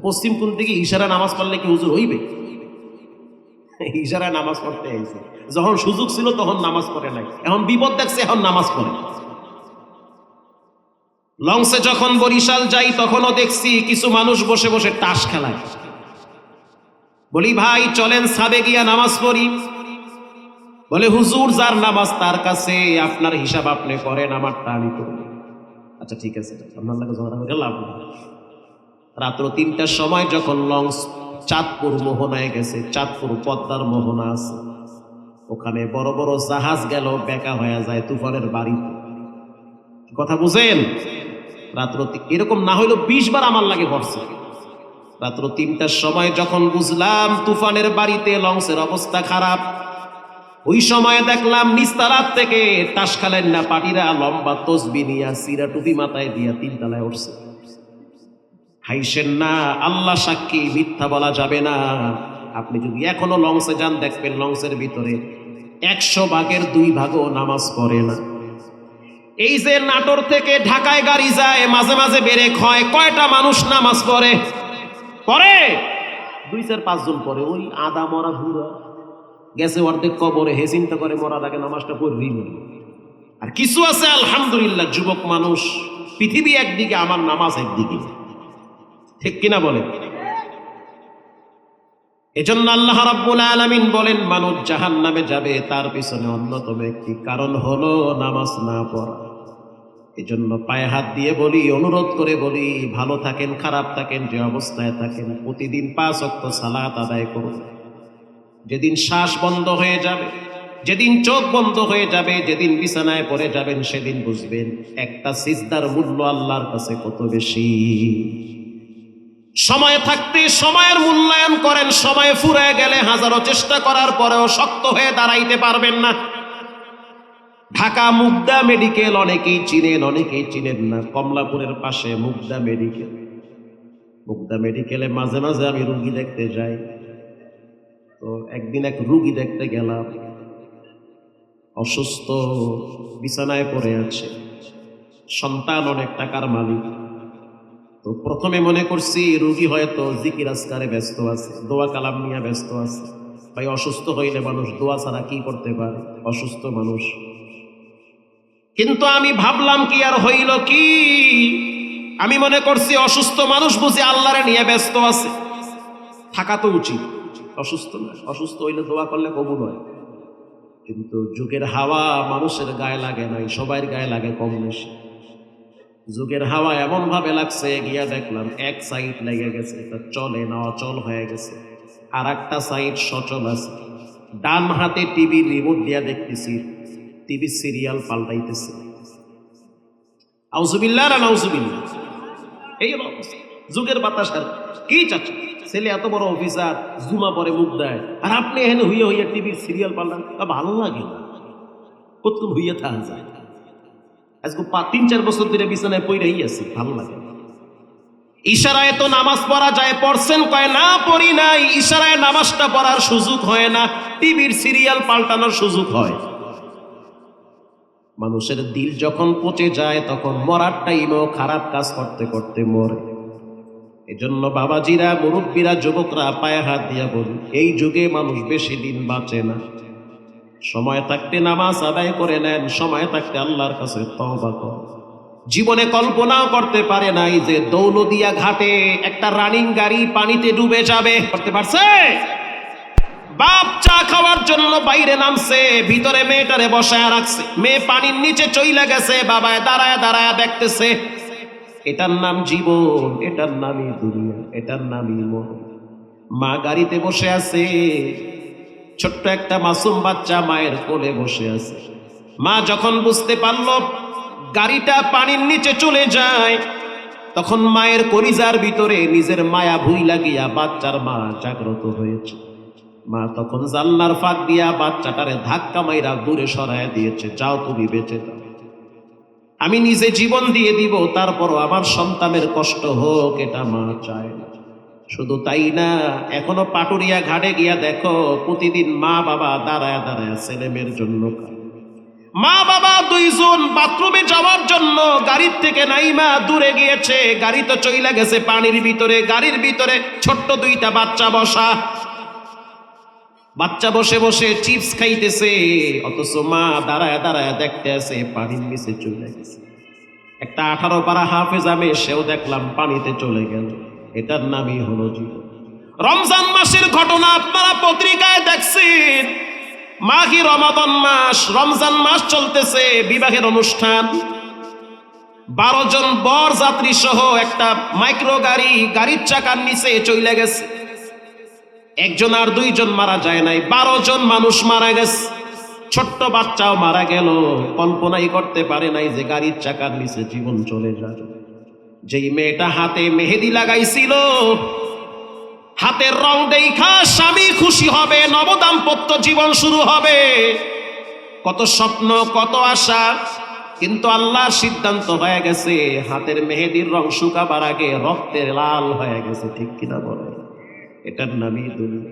পশ্চিম কোন দিকে ইশারা নামাজ পড়লে কি হুজুর হইবে? ইশারা নামাজ পড়তে হয়েছে, যখন সুযোগ ছিল তখন নামাজ পড়ে নাই, এখন বিপদ দেখছে এখন নামাজ পড়ে। লঞ্চে যখন বরিশাল যাই তখনও দেখছি কিছু মানুষ বসে বসে তাস খেলায়। বলি ভাই চলেন সাবে গিয়া নামাজ পড়ি। বলে হুজুর যার নামাজ তার কাছে, আপনার হিসাব আপনি করেন, আমারটা আমি করি। আচ্ছা ঠিক আছে, আপনার লাগে ঝগড়া করে লাভ নেই। রাত্র 3টার সময় যখন লঞ্চ চাঁদপুর মোহনায় গেছে, চাঁদপুর পদ্মার মোহনা আছে, ওখানে বড় বড় জাহাজ গেল বেকা হয়ে যায় তুফানের বাড়িতে। কথা বুঝেন? রাত্র এরকম না হইলো 20 বার আমার লাগে পড়ছে। রাত্র 3টার সময় যখন বুঝলাম তুফানের বাড়িতে লঞ্চের অবস্থা খারাপ, ওই সময় দেখলাম নিস্তারাত থেকে তাস খেলেন না পাটিরা লম্বা তসবি নিয়া সিরা টুপি মাথায় দিয়া 3 তলায় উঠছে। হাইসেন না, আল্লাহ সাক্ষী, মিথ্যা বলা যাবে না। আপনি যদি এখনো লঞ্চে যান দেখবেন লঞ্চের ভিতরে 100 ভাগের 2 ভাগও নামাজ পড়ে না। এই যে নাটোর থেকে ঢাকায় গাড়ি যায়, মাঝে মাঝে ব্রেক হয়, কয়টা মানুষ নামাজ পড়ে? পড়ে 2-4-5 জন পড়ে। ওই আদা মরা বুড়া গেছে অর্ধেক কবরে, হে চিন্তা করে মরা তাকে নামাজটা পড়বি। আর কিছু আছে আলহামদুলিল্লাহ যুবক মানুষ, পৃথিবী একদিকে আমার নামাজ একদিকে, ঠিক কিনা বলে? এজন্য আল্লাহ রাব্বুল আলামিন বলেন মানুষ জাহান্নামে যাবে, তার পিছনে অন্যতম একটি কারণ হলো নামাজ না পড়া। এজন্য পায়ে হাত দিয়ে বলি, অনুরোধ করে বলি, ভালো থাকেন খারাপ থাকেন যে অবস্থায় থাকেন, প্রতিদিন 5 ওয়াক্ত সালাত আদায় করুন। যেদিন শ্বাস বন্ধ হয়ে যাবে, যেদিন চোখ বন্ধ হয়ে যাবে, যেদিন বিছানায় পড়ে যাবেন, সেদিন বুঝবেন একটা সিজদার মূল্য আল্লাহর কাছে কত বেশি। সময় থাকতে সময়ের মূল্যায়ন করেন, সময় ফুরিয়ে গেলে হাজারো চেষ্টা করার পরেও শক্ত হয়ে দাঁড়াইতে পারবেন না। ঢাকা মুগদা মেডিকেল অনেকেই চিনেন, অনেকেই চিনেন না। কমলাপুরের পাশে মুগদা মেডিকেল। মুগদা মেডিকেলে মাঝে মাঝে আমি রুগী দেখতে যাই। তো একদিন এক রুগী দেখতে গেলাম, অসুস্থ, বিছানায় পড়ে আছে, সন্তান অনেক টাকার মালিক। তো প্রথমে মনে করছি রুগী হয়তো জিকির আজকারে ব্যস্ত আছে, দোয়া কালাম নিয়ে ব্যস্ত আছে। ভাই অসুস্থ হইলে মানুষ দোয়া ছাড়া কি করতে পারে? অসুস্থ মানুষ। কিন্তু আমি ভাবলাম কি আর হইল কি, আমি মনে করছি অসুস্থ মানুষ বুঝি আল্লাহরে নিয়ে ব্যস্ত আছে, থাকা তো উচিত। অসুস্থ না, অসুস্থ হইলে দোয়া করলে কবুল হয়। কিন্তু যুগের হাওয়া মানুষের গায়ে লাগে নাই, সবার গায়ে লাগে কম বেশি। যুগের হাওয়া এমন ভাবে লাগছে, গিয়া দেখলাম এক সাইড লেগে গেছে, এটা চলে না, অচল হয়ে গেছে, আর একটা সাইড সচল আছে। ডান হাতে টিভি রিমোট দিয়া দেখতেছি টিভি সিরিয়াল পাল্টাইতেছে। আউযুবিল্লাহ আর নাউযুবিল্লাহ, এই অবস্থা। যুগের বাতাস আর কি চাচ্ছে? ছেলে এত বড় অফিসার, জুমা পরে মুখ দেয়, আর আপনি এখানে হইয়া হইয়া টিভির সিরিয়াল পাল্টান। ভালো লাগে না, কত হইয়া থাকা যায়। আজকে 3-4 বছর ধরে বিছানায় পড়েই আছি, ভালো লাগে। ইশারায় তো নামাজ পড়া যায়, পড়ছেন কয় না পড়ি নাই। ইশারায় নামাজটা পড়ার সুযোগ হয় না, টিভির সিরিয়াল পাল্টানোর সুযোগ হয়। মানুষের দিল যখন পচে যায় তখন মরার টাইমেও খারাপ কাজ করতে করতে মরে। এজন্য বাবাজিরা, মুরব্বীরা, যুবকরা পায়ে হাত দিয়া বলি, এই যুগে মানুষ বেশি দিন বাঁচে না। সময় থাকতে নামাজ আদায় করে নেন, সময় থাকতে আল্লাহর কাছে তওবা করুন। জীবনে কল্পনাও করতে পারে নাই যে দৌলদিয়া ঘাটে একটা রানিং গাড়ি পানিতে ডুবে যাবে। করতে পারছে? বাপ চা খাওয়ার জন্য বাইরে নামছে, ভিতরে মেয়েটারে বসায় রাখছে, মেয়ে পানির নিচে চইলা গেছে, বাবায় দাঁড়ায় দাঁড়ায় দেখতেছে। এটার নাম জীবন, এটার নামই দুনিয়া, এটার নামই মন। মা গাড়িতে বসে আছে, ছোট্ট একটা মাসুম বাচ্চা মায়ের কোলে বসে আছে। মা যখন বুঝতে পারল গাড়িটা পানির নিচে চলে যায়, তখন মায়ের কলিজার ভিতরে নিজের মায়া ভুইলা গিয়া বাচ্চার মা জাগ্রত হয়েছে। মা তখন জানলার ফাঁক দিয়া বাচ্চাটারে ধাক্কা মাইরা দূরে সরায় দিয়েছে, যাও তুমি বেঁচে যাও, আমি নিজে জীবন দিয়ে দিব, তারপরও আমার সন্তানের কষ্ট হোক এটা মা চায় না। শুধু তাই না, এখনো পাটুরিয়া ঘাটে গিয়া দেখো প্রতিদিন মা বাবা দাঁড়ায় দাঁড়ায় ছেলে মেয়ের জন্য কাঁদে। মা বাবা দুইজন বাথরুমে যাওয়ার জন্য গাড়ির থেকে নাইমা দূরে গিয়েছে, গাড়ি তো চইলা গেছে পানির ভিতরে, গাড়ির ভিতরে ছোট্ট দুইটা বাচ্চা বসা, বাচ্চা বসে বসে চিপস খাইতেছে, অথচ মা দাঁড়ায় দাঁড়ায় দেখতে আছে পানির নিচে চলে গেছে। একটা 18 পারা হাফেজ আমি, সেও দেখলাম পানিতে চলে গেল। এটার নামই হলো জীবন। রমজান মাসের ঘটনা আপনারা পত্রিকায় দেখছেন, মাঘী রমাদান মাস, রমজান মাস চলতেছে, বিবাহের অনুষ্ঠান, 12 জন বর যাত্রী সহ একটা মাইক্রো গাড়ি গাড়ির চাকার নিচে চলে গেছে। একজন আর দুইজন মারা যায় নাই, 12 জন মানুষ মারা গেছে, ছোট্ট বাচ্চাও মারা গেল। কল্পনাই করতে পারে নাই যে গাড়ির চাকার নিচে জীবন চলে যাবে। যেই মেয়েটা হাতে মেহেদি লাগাইছিল, হাতের রং দেখা স্বামী খুশি হবে, নবদাম্পত্য জীবন শুরু হবে, কত স্বপ্ন কত আশা, কিন্তু আল্লাহর সিদ্ধান্ত হয়ে গেছে হাতের মেহেদির রং শুকাবার আগে রক্তের লাল হয়ে গেছে। ঠিক কিনা বলে? এটার নামই দুনিয়া।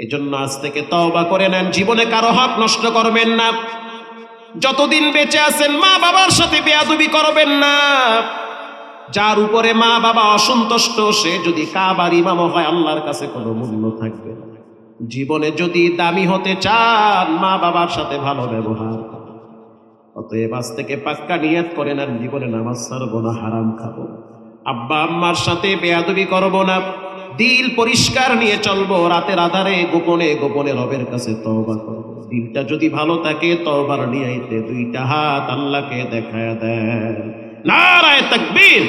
এজন্য আজ থেকে তওবা করে নেন, জীবনে কারো হক নষ্ট করবেন না। যতদিন বেঁচে আছেন মা বাবার সাথে বেয়াদবি করবেন না। যার উপরে মা বাবা অসন্তুষ্ট, সে যদি কাবার ইমাম হয় আল্লাহর কাছে কোনো মূল্য থাকবে না। জীবনে যদি দামি হতে চান, মা বাবার সাথে ভালো ব্যবহার। অতএব আজ থেকে পাক্কা নিয়ত করে নেন, জীবনে নামাজ ছাড়বো না, হারাম খাবো, আব্বা আম্মার সাথে বেয়াদবি করবো না, দিল পরিষ্কার নিয়ে চলবো, রাতের আধারে গোপনে গোপনে রবের কাছে তওবা করবো। দিলটা যদি ভালো থাকে, তওবার নিয়াইতে দুইটা হাত আল্লাহকে দেখায় দেন। নারায়ে তাকবীর।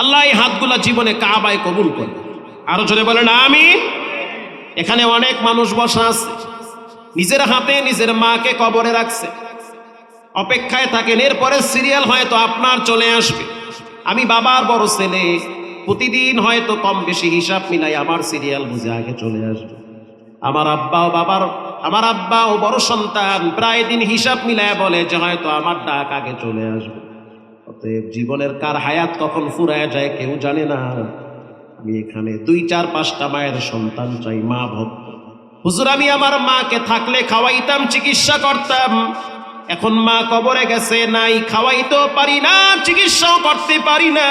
আল্লাহ এই হাতগুলা জীবনে কাবায় কবুল করে। আরো জোরে বলেন আমিন। এখানে অনেক মানুষ বসা আছে, নিজের হাতে নিজের মাকে কবরে রাখছে, অপেক্ষায় থাকেন এরপরে সিরিয়াল হয়তো আপনার চলে আসবে। আমি বাবার বড় ছেলে, প্রতিদিন হয়তো কম বেশি হিসাব মিলাই আমার সিরিয়াল বুঝে আগে চলে আসবে। আমার আব্বাও বড় সন্তান, প্রায় দিন হিসাব মিলায় বলে যে হয়তো আমার ডাক আগে চলে আসবে। অতএব জীবনের কার হায়াত কখন ফুরায় যায় কেউ জানে না। আমি এখানে 2, 4, 5টা মায়ের সন্তান চাই, মা ভক্ত। হুজুর আমি আমার মাকে থাকলে খাওয়াইতাম, চিকিৎসা করতাম, এখন মা কবরে গেছে, নাই খাওয়াইতেও পারি না, চিকিৎসাও করতে পারি না।